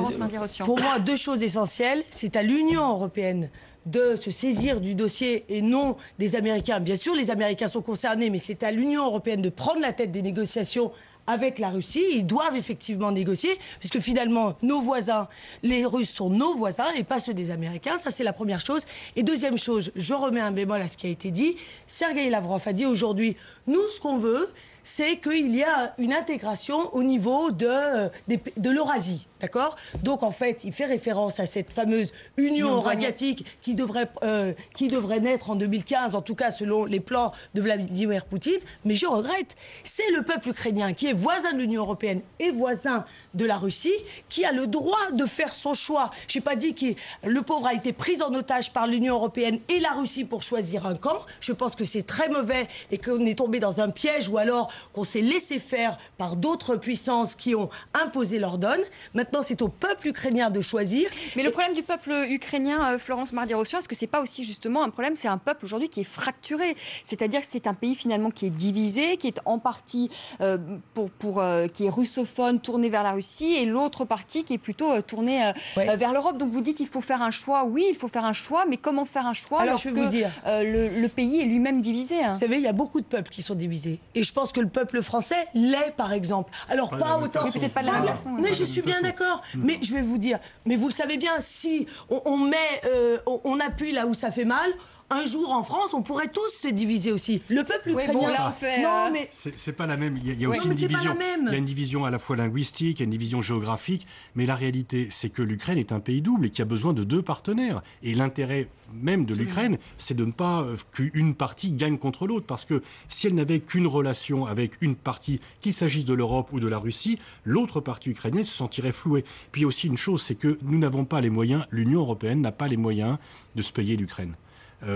pour moi, deux choses essentielles. C'est à l'Union européenne de se saisir du dossier et non des Américains. Bien sûr, les Américains sont concernés, mais c'est à l'Union européenne de prendre la tête des négociations avec la Russie. Ils doivent effectivement négocier, puisque finalement, nos voisins, les Russes sont nos voisins et pas ceux des Américains. Ça, c'est la première chose. Et deuxième chose, je remets un bémol à ce qui a été dit. Sergueï Lavrov a dit aujourd'hui, nous, ce qu'on veut, c'est qu'il y a une intégration au niveau de l'Eurasie. D'accord ? Donc, en fait, il fait référence à cette fameuse Union eurasiatique qui devrait naître en 2015, en tout cas selon les plans de Vladimir Poutine. Mais je regrette, c'est le peuple ukrainien qui est voisin de l'Union européenne et voisin de la Russie qui a le droit de faire son choix. Je n'ai pas dit que le pauvre a été pris en otage par l'Union européenne et la Russie pour choisir un camp. Je pense que c'est très mauvais et qu'on est tombé dans un piège ou alors qu'on s'est laissé faire par d'autres puissances qui ont imposé leur donne. Maintenant, c'est au peuple ukrainien de choisir. Mais le problème du peuple ukrainien, Florence Mardi-Rossion, est-ce que c'est pas aussi justement un problème ? C'est un peuple aujourd'hui qui est fracturé. C'est-à-dire que c'est un pays finalement qui est divisé, qui est en partie qui est russophone, tourné vers la Russie, et l'autre partie qui est plutôt tournée vers l'Europe. Donc vous dites il faut faire un choix. Oui, il faut faire un choix, mais comment faire un choix alors, lorsque je vais vous dire, le pays est lui-même divisé, hein. Vous savez, il y a beaucoup de peuples qui sont divisés. Et je pense que le peuple français l'est, par exemple. Alors pas autant... Mais peut-être pas de la même façon. Mais je suis bien d'accord. Mais je vais vous dire, mais vous le savez bien, si on appuie là où ça fait mal, un jour en France, on pourrait tous se diviser aussi. Le peuple ukrainien... Oui, bon, là, on fait... Non, mais... C'est pas la même. Il y a aussi une division. Il y a une division à la fois linguistique, il y a une division géographique, mais la réalité, c'est que l'Ukraine est un pays double et qui a besoin de deux partenaires. Et l'intérêt même de l'Ukraine, c'est de ne pas qu'une partie gagne contre l'autre, parce que si elle n'avait qu'une relation avec une partie, qu'il s'agisse de l'Europe ou de la Russie, l'autre partie ukrainienne se sentirait flouée. Puis il y a aussi une chose, c'est que nous n'avons pas les moyens, l'Union européenne n'a pas les moyens de se payer l'Ukraine.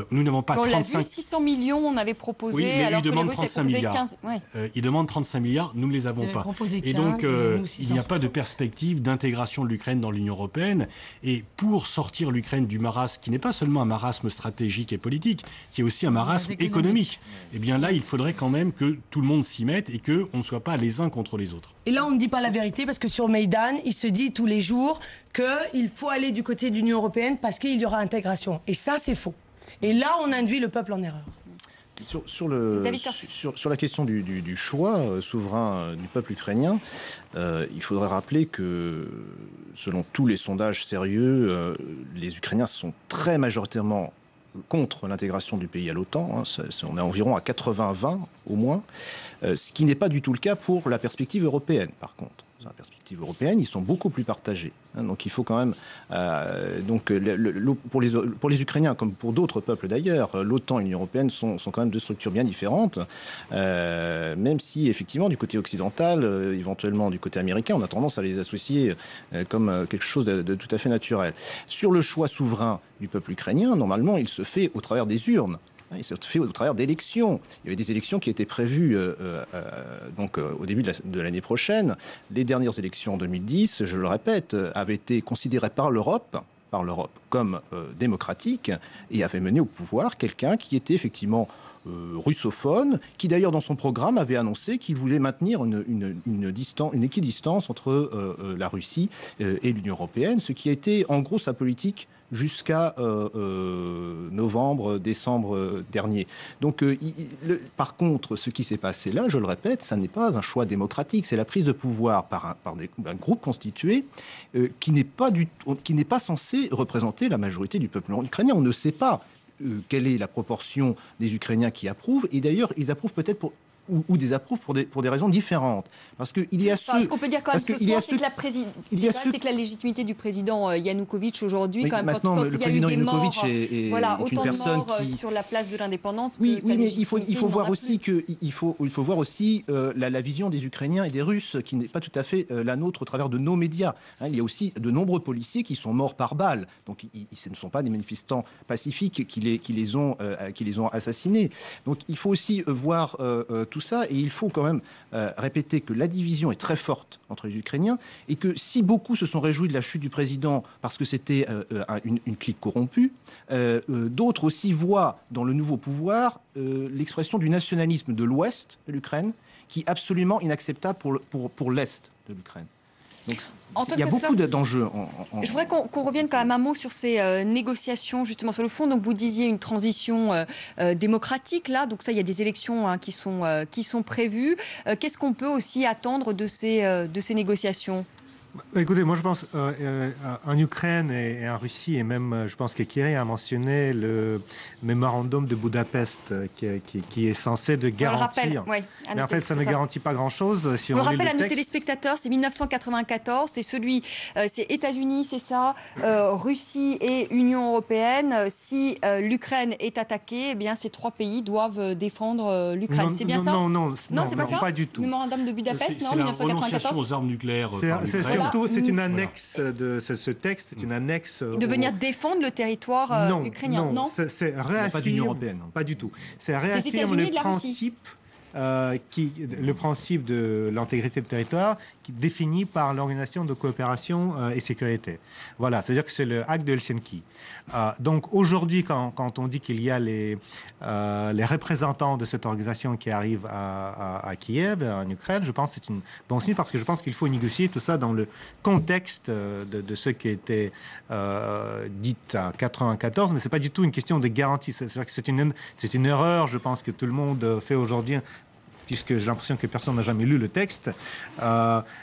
Nous n'avons pas 35... On l'a vu, 600 millions, on avait proposé. Oui, mais alors ils demandent 35 milliards. 15... Ouais. Ils demandent 35 milliards, nous ne les avons pas. 15, et donc, il n'y a pas de perspective d'intégration de l'Ukraine dans l'Union européenne. Et pour sortir l'Ukraine du marasme, qui n'est pas seulement un marasme stratégique et politique, qui est aussi un marasme économique, eh bien là, il faudrait quand même que tout le monde s'y mette et qu'on ne soit pas les uns contre les autres. Et là, on ne dit pas la vérité, parce que sur Maïdan, il se dit tous les jours qu'il faut aller du côté de l'Union européenne parce qu'il y aura intégration. Et ça, c'est faux. Et là, on induit le peuple en erreur. Sur la question du choix souverain du peuple ukrainien, il faudrait rappeler que, selon tous les sondages sérieux, les Ukrainiens sont très majoritairement contre l'intégration du pays à l'OTAN. On est environ à 80-20 au moins, ce qui n'est pas du tout le cas pour la perspective européenne, par contre. Dans la perspective européenne, ils sont beaucoup plus partagés. Donc il faut quand même... pour les Ukrainiens, comme pour d'autres peuples d'ailleurs, l'OTAN et l'Union européenne sont quand même deux structures bien différentes, même si effectivement du côté occidental, éventuellement du côté américain, on a tendance à les associer comme quelque chose de tout à fait naturel. Sur le choix souverain du peuple ukrainien, normalement, il se fait au travers des urnes. Il s'est fait au travers d'élections. Il y avait des élections qui étaient prévues au début de l'année prochaine. Les dernières élections en 2010, je le répète, avaient été considérées par l'Europe comme démocratiques et avaient mené au pouvoir quelqu'un qui était effectivement russophone, qui d'ailleurs dans son programme avait annoncé qu'il voulait maintenir une équidistance entre la Russie et l'Union européenne, ce qui a été en gros sa politique jusqu'à novembre, décembre dernier. Donc, par contre, ce qui s'est passé là, je le répète, ça n'est pas un choix démocratique, c'est la prise de pouvoir par un groupe constitué qui n'est pas censé représenter la majorité du peuple ukrainien. On ne sait pas quelle est la proportion des Ukrainiens qui approuvent, et d'ailleurs, ils approuvent peut-être ou désapprouvent pour des raisons différentes. Parce qu'il y a ce qu'on peut dire quand même ce soir, c'est que la légitimité du président Yanukovych aujourd'hui, oui, quand même, quand il y a eu des morts, autant de morts sur la place de l'indépendance. Oui, mais il faut voir aussi la vision des Ukrainiens et des Russes, qui n'est pas tout à fait la nôtre au travers de nos médias. Il y a aussi de nombreux policiers qui sont morts par balle. Donc, ce ne sont pas des manifestants pacifiques qui les ont assassinés. Donc, il faut aussi voir tout ça, et il faut quand même répéter que la division est très forte entre les Ukrainiens, et que si beaucoup se sont réjouis de la chute du président parce que c'était une clique corrompue, d'autres aussi voient dans le nouveau pouvoir l'expression du nationalisme de l'Ouest de l'Ukraine, qui est absolument inacceptable pour l'Est de l'Ukraine. Donc il y a beaucoup d'enjeux. Je voudrais qu'on revienne quand même un mot sur ces négociations, justement, sur le fond. Donc, vous disiez une transition démocratique, là. Donc, ça, il y a des élections qui sont prévues. Qu'est-ce qu'on peut aussi attendre de ces négociations ? Écoutez, moi je pense en Ukraine et en Russie, et même je pense que Kiri a mentionné le mémorandum de Budapest qui est censé de garantir. Mais en fait, ça ne garantit pas grand-chose. Si on rappelle à nos téléspectateurs, c'est 1994, c'est États-Unis, c'est ça, Russie et Union européenne. Si l'Ukraine est attaquée, eh bien ces trois pays doivent défendre l'Ukraine. C'est bien ça ? Non, c'est pas ça. Pas du tout. Mémorandum de Budapest, non, c'est 1994. la renonciation aux armes nucléaires. C'est une annexe de ce texte, c'est une annexe... De venir défendre le territoire ukrainien, non c'est réaffirme... Pas de l'Union européenne. Pas du tout. C'est réaffirme le principe de l'intégrité du territoire qui est défini par l'Organisation de coopération et sécurité. Voilà, c'est-à-dire que c'est le acte de Helsinki. Donc aujourd'hui, quand on dit qu'il y a les représentants de cette organisation qui arrivent à Kiev, en Ukraine, je pense que c'est une bon signe parce que je pense qu'il faut négocier tout ça dans le contexte de ce qui était dit en 1994, mais c'est pas du tout une question de garantie. C'est-à-dire que c'est une erreur, je pense, que tout le monde fait aujourd'hui, puisque j'ai l'impression que personne n'a jamais lu le texte.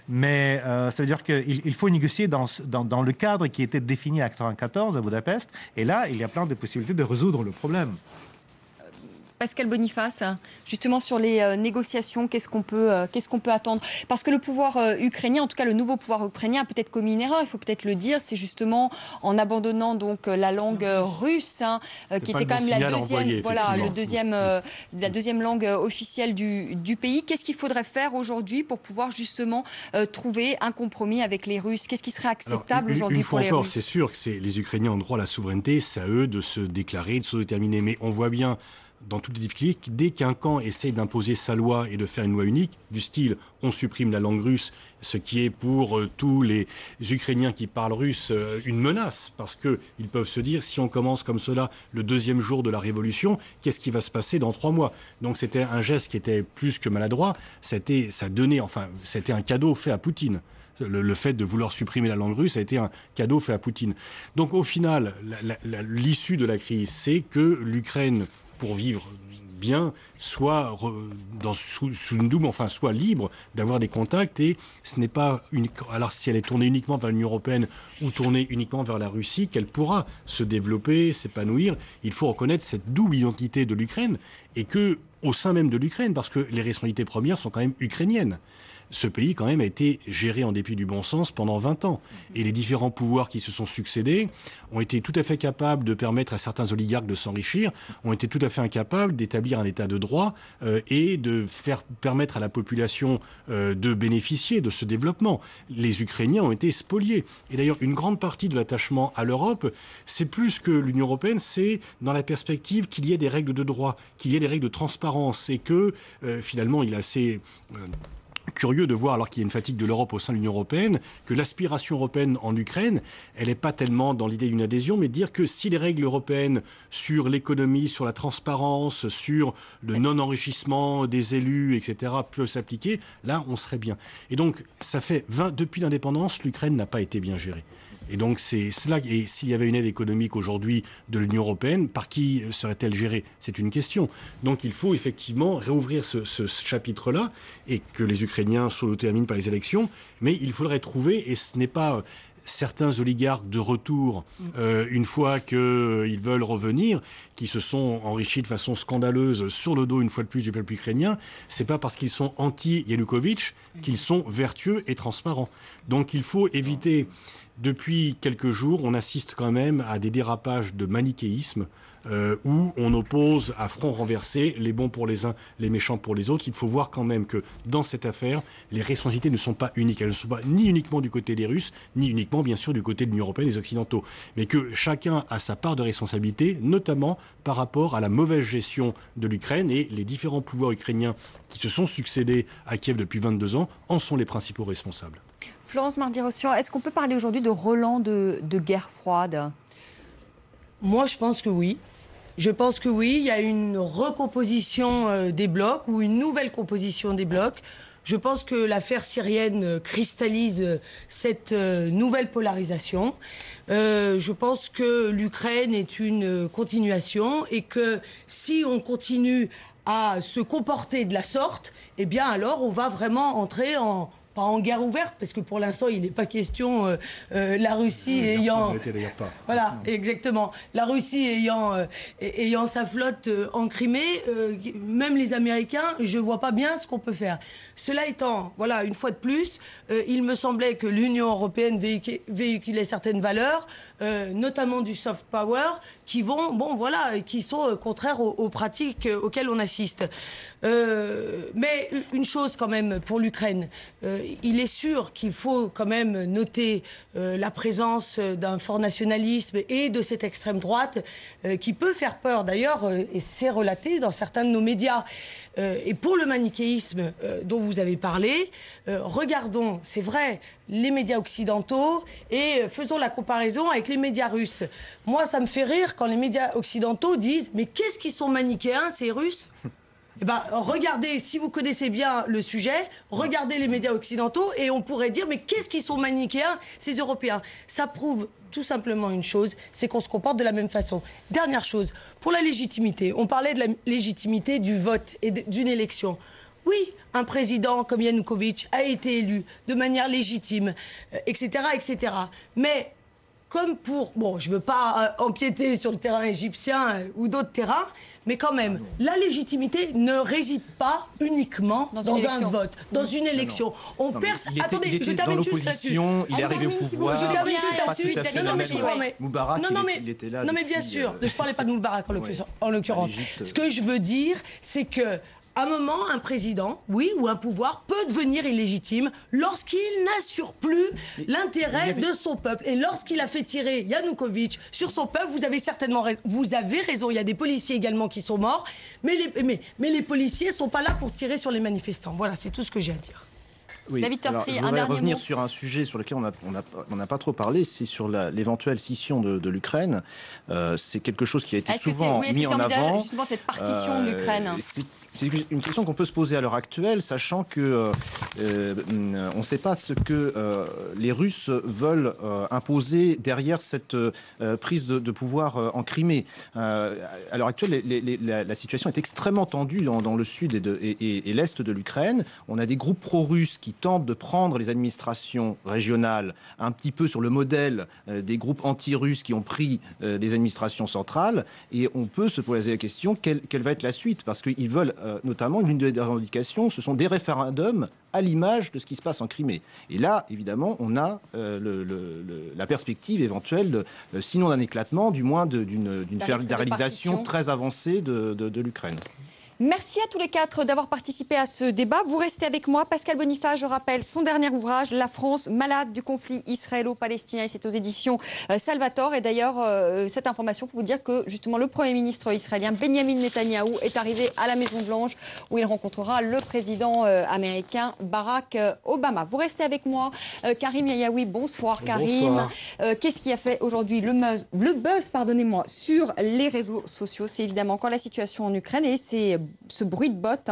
Mais ça veut dire qu'il faut négocier dans le cadre qui était défini en 1994 à Budapest. Et là, il y a plein de possibilités de résoudre le problème. Pascal Boniface, justement sur les négociations, qu'est-ce qu'on peut attendre ? Parce que le pouvoir ukrainien, en tout cas le nouveau pouvoir ukrainien, a peut-être commis une erreur, il faut peut-être le dire, c'est justement en abandonnant donc la langue russe, qui était quand même la deuxième langue officielle du pays. Qu'est-ce qu'il faudrait faire aujourd'hui pour pouvoir justement trouver un compromis avec les Russes ? Qu'est-ce qui serait acceptable aujourd'hui pour les Russes ? C'est sûr que les Ukrainiens ont droit à la souveraineté, c'est à eux de se déclarer, de s'autodéterminer. Mais on voit bien dans toutes les difficultés, dès qu'un camp essaye d'imposer sa loi et de faire une loi unique, du style on supprime la langue russe, ce qui est pour tous les Ukrainiens qui parlent russe une menace, parce qu'ils peuvent se dire, si on commence comme cela le deuxième jour de la révolution, qu'est-ce qui va se passer dans 3 mois ? Donc c'était un geste qui était plus que maladroit, c'était un cadeau fait à Poutine. Le fait de vouloir supprimer la langue russe a été un cadeau fait à Poutine. Donc au final, l'issue de la crise, c'est que l'Ukraine, pour vivre bien, soit sous une double, soit libre d'avoir des contacts, et ce n'est pas alors si elle est tournée uniquement vers l'Union européenne ou tournée uniquement vers la Russie, qu'elle pourra se développer, s'épanouir. Il faut reconnaître cette double identité de l'Ukraine, et que au sein même de l'Ukraine, parce que les responsabilités premières sont quand même ukrainiennes. Ce pays, quand même, a été géré en dépit du bon sens pendant 20 ans. Et les différents pouvoirs qui se sont succédés ont été tout à fait capables de permettre à certains oligarques de s'enrichir, ont été tout à fait incapables d'établir un état de droit et de faire permettre à la population de bénéficier de ce développement. Les Ukrainiens ont été spoliés. Et d'ailleurs, une grande partie de l'attachement à l'Europe, c'est plus que l'Union européenne, c'est dans la perspective qu'il y ait des règles de droit, qu'il y ait des règles de transparence, et que finalement, il est assez... curieux de voir, alors qu'il y a une fatigue de l'Europe au sein de l'Union européenne, que l'aspiration européenne en Ukraine, elle n'est pas tellement dans l'idée d'une adhésion, mais de dire que si les règles européennes sur l'économie, sur la transparence, sur le non-enrichissement des élus, etc., peuvent s'appliquer, là, on serait bien. Et donc, ça fait depuis l'indépendance, l'Ukraine n'a pas été bien gérée. Et donc c'est cela. Et s'il y avait une aide économique aujourd'hui de l'Union européenne, par qui serait-elle gérée ? C'est une question. Donc il faut effectivement réouvrir ce chapitre-là, et que les Ukrainiens s'autoterminent par les élections. Mais il faudrait trouver, et ce n'est pas certains oligarques de retour, une fois qu'ils veulent revenir, qui se sont enrichis de façon scandaleuse sur le dos, une fois de plus, du peuple ukrainien, c'est pas parce qu'ils sont anti-Yanukovych qu'ils sont vertueux et transparents. Donc il faut éviter... Depuis quelques jours, on assiste quand même à des dérapages de manichéisme où on oppose à front renversé les bons pour les uns, les méchants pour les autres. Il faut voir quand même que dans cette affaire, les responsabilités ne sont pas uniques. Elles ne sont pas ni uniquement du côté des Russes, ni uniquement, bien sûr, du côté de l'Union européenne et des Occidentaux. Mais que chacun a sa part de responsabilité, notamment par rapport à la mauvaise gestion de l'Ukraine, et les différents pouvoirs ukrainiens qui se sont succédés à Kiev depuis 22 ans en sont les principaux responsables. Florence Mardy-Rossian, est-ce qu'on peut parler aujourd'hui de relent de guerre froide ? Moi, je pense que oui. Je pense que oui, il y a une recomposition des blocs, ou une nouvelle composition des blocs. Je pense que l'affaire syrienne cristallise cette nouvelle polarisation. Je pense que l'Ukraine est une continuation et que si on continue à se comporter de la sorte, eh bien alors on va vraiment entrer pas en guerre ouverte, parce que pour l'instant, il n'est pas question, la Russie ayant... Voilà, exactement. La Russie ayant sa flotte en Crimée, même les Américains, je ne vois pas bien ce qu'on peut faire. Cela étant, voilà, une fois de plus, il me semblait que l'Union européenne véhiculait certaines valeurs, notamment du soft power, qui sont contraires aux pratiques auxquelles on assiste. Mais une chose quand même pour l'Ukraine, il est sûr qu'il faut quand même noter la présence d'un fort nationalisme et de cette extrême droite qui peut faire peur d'ailleurs, et c'est relaté dans certains de nos médias. Et pour le manichéisme dont vous avez parlé, regardons, c'est vrai, les médias occidentaux et faisons la comparaison avec les médias russes. Moi, ça me fait rire quand les médias occidentaux disent « Mais qu'est-ce qu'ils sont manichéens, ces Russes ?» Eh ben, regardez, si vous connaissez bien le sujet, regardez les médias occidentaux et on pourrait dire « Mais qu'est-ce qu'ils sont manichéens, ces Européens ?» Ça prouve tout simplement une chose, c'est qu'on se comporte de la même façon. Dernière chose, pour la légitimité, on parlait de la légitimité du vote et d'une élection. Oui, un président comme Yanukovych a été élu de manière légitime, etc., etc. Mais comme pour... Bon, je ne veux pas empiéter sur le terrain égyptien ou d'autres terrains, mais quand même, la légitimité ne réside pas uniquement dans un vote, dans une élection. On perce... Attendez, je termine juste là-dessus. Il est arrivé au pouvoir. Je termine juste là-dessus. Non, mais je comprends, mais... Moubarak, il était là. Non, mais bien sûr. Je ne parlais pas de Moubarak en l'occurrence. Ce que je veux dire, c'est que à un moment, un président, oui, ou un pouvoir peut devenir illégitime lorsqu'il n'assure plus l'intérêt de son peuple. Et lorsqu'il a fait tirer Yanukovych sur son peuple, vous avez raison, il y a des policiers également qui sont morts, mais les policiers ne sont pas là pour tirer sur les manifestants. Voilà, c'est tout ce que j'ai à dire. Oui. David Tortry, je voudrais revenir sur un sujet sur lequel on n'a pas trop parlé, c'est sur l'éventuelle scission de l'Ukraine. C'est quelque chose qui a été souvent mis en avant. Justement, cette partition de l'Ukraine. C'est une question qu'on peut se poser à l'heure actuelle, sachant que on ne sait pas ce que les Russes veulent imposer derrière cette prise de pouvoir en Crimée. À l'heure actuelle, la situation est extrêmement tendue dans le sud et l'est de l'Ukraine. On a des groupes pro-russes qui tentent de prendre les administrations régionales un petit peu sur le modèle des groupes anti-russes qui ont pris les administrations centrales. Et on peut se poser la question, quelle va être la suite ? Parce qu'ils veulent notamment, l'une des revendications, ce sont des référendums à l'image de ce qui se passe en Crimée. Et là, évidemment, on a la perspective éventuelle, sinon d'un éclatement, du moins d'une fédéralisation très avancée de l'Ukraine. Merci à tous les quatre d'avoir participé à ce débat. Vous restez avec moi. Pascal Boniface, je rappelle son dernier ouvrage, La France, malade du conflit israélo-palestinien. C'est aux éditions Salvatore. Et d'ailleurs, cette information pour vous dire que justement le Premier ministre israélien Benjamin Netanyahou est arrivé à la Maison-Blanche où il rencontrera le président américain Barack Obama. Vous restez avec moi. Karim Yayaoui, bonsoir Karim. Qu'est-ce qui a fait aujourd'hui le buzz sur les réseaux sociaux? C'est évidemment encore la situation en Ukraine et c'est ce bruit de bottes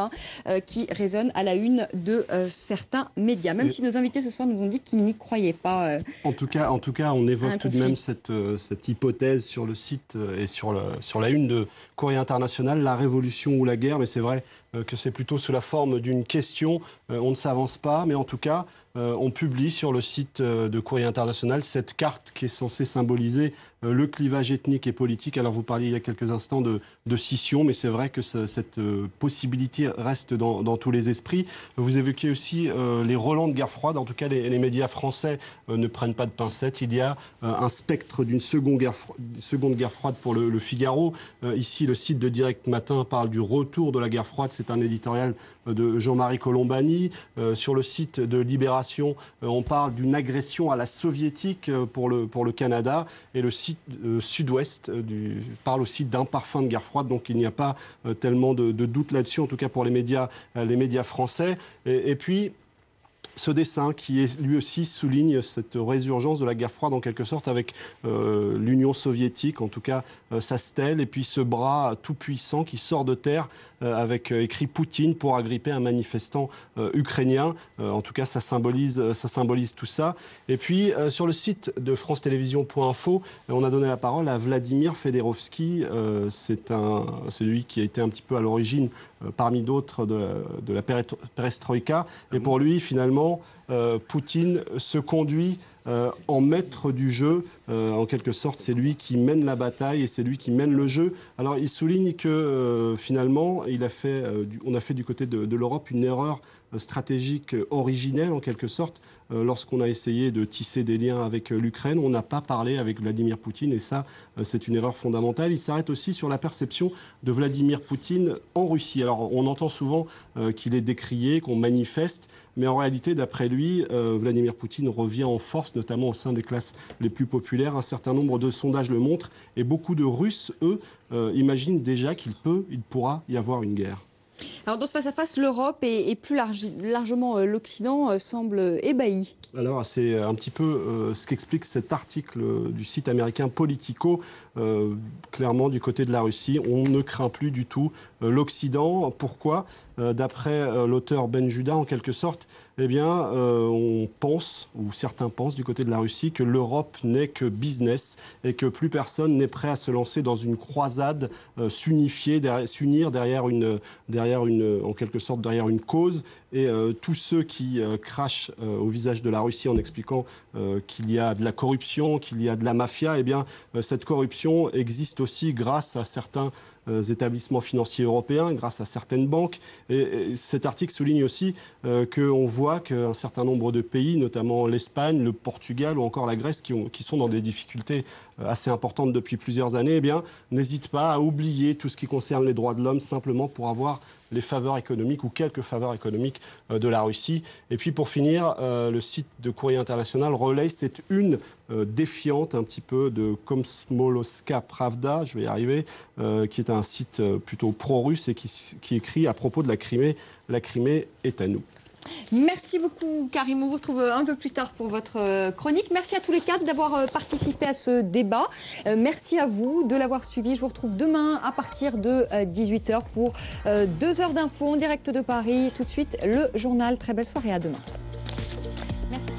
qui résonne à la une de certains médias. Même si nos invités ce soir nous ont dit qu'ils n'y croyaient pas. En tout cas, on évoque tout de même cette hypothèse sur le site et sur la une de Courrier International, la révolution ou la guerre. Mais c'est vrai que c'est plutôt sous la forme d'une question. On ne s'avance pas, mais en tout cas, on publie sur le site de Courrier International cette carte qui est censée symboliser le clivage ethnique et politique. Alors vous parliez il y a quelques instants de scission, mais c'est vrai que cette possibilité reste dans tous les esprits. Vous évoquiez aussi les relents de guerre froide. En tout cas, les médias français ne prennent pas de pincettes. Il y a un spectre d'une seconde guerre froide pour le Figaro. Ici, le site de Direct Matin parle du retour de la guerre froide. C'est un éditorial de Jean-Marie Colombani. Sur le site de Libération, on parle d'une agression à la soviétique pour le Canada. Et le site Sud-Ouest parle aussi d'un parfum de guerre froide. Donc il n'y a pas tellement de doute là-dessus, en tout cas pour les médias français. Et puis, ce dessin qui lui aussi souligne cette résurgence de la guerre froide en quelque sorte avec l'Union soviétique, en tout cas sa stèle, et puis ce bras tout puissant qui sort de terre avec écrit Poutine pour agripper un manifestant ukrainien. En tout cas, ça symbolise tout ça. Et puis, sur le site de France Télévisions.info, on a donné la parole à Vladimir Fedorovski. C'est lui qui a été un petit peu à l'origine, parmi d'autres, de la perestroïka. Et pour lui, finalement, Poutine se conduit en maître du jeu. En quelque sorte, c'est lui qui mène la bataille et c'est lui qui mène le jeu. Alors, il souligne que finalement, on a fait du côté de l'Europe une erreur stratégique originelle, en quelque sorte, lorsqu'on a essayé de tisser des liens avec l'Ukraine. On n'a pas parlé avec Vladimir Poutine et ça, c'est une erreur fondamentale. Il s'arrête aussi sur la perception de Vladimir Poutine en Russie. Alors, on entend souvent qu'il est décrié, qu'on manifeste, mais en réalité, d'après lui, Vladimir Poutine revient en force, notamment au sein des classes les plus populaires. Un certain nombre de sondages le montrent et beaucoup de Russes, eux, imaginent déjà qu'il pourra y avoir une guerre. Alors dans ce face-à-face, l'Europe et plus largement l'Occident semblent ébahis. Alors c'est un petit peu ce qu'explique cet article du site américain Politico. Clairement, du côté de la Russie, on ne craint plus du tout l'Occident. Pourquoi ? D'après l'auteur Ben Judah, en quelque sorte, eh bien, on pense, ou certains pensent du côté de la Russie, que l'Europe n'est que business et que plus personne n'est prêt à se lancer dans une croisade, s'unir derrière en quelque sorte, derrière une cause. Et tous ceux qui crachent au visage de la Russie en expliquant qu'il y a de la corruption, qu'il y a de la mafia, eh bien, cette corruption existe aussi grâce à certains établissements financiers européens, grâce à certaines banques. Et cet article souligne aussi qu'on voit qu'un certain nombre de pays, notamment l'Espagne, le Portugal ou encore la Grèce, qui sont dans des difficultés assez importantes depuis plusieurs années, eh bien, n'hésitent pas à oublier tout ce qui concerne les droits de l'homme simplement pour avoir les faveurs économiques ou quelques faveurs économiques de la Russie. Et puis pour finir, le site de Courrier International relaie cette une défiante un petit peu de Komsomolska Pravda, je vais y arriver, qui est un site plutôt pro-russe et qui écrit à propos de la Crimée est à nous. Merci beaucoup Karim, on vous retrouve un peu plus tard pour votre chronique. Merci à tous les quatre d'avoir participé à ce débat. Merci à vous de l'avoir suivi. Je vous retrouve demain à partir de 18h pour 2 heures d'infos en direct de Paris. Tout de suite, le journal. Très belle soirée, à demain. Merci.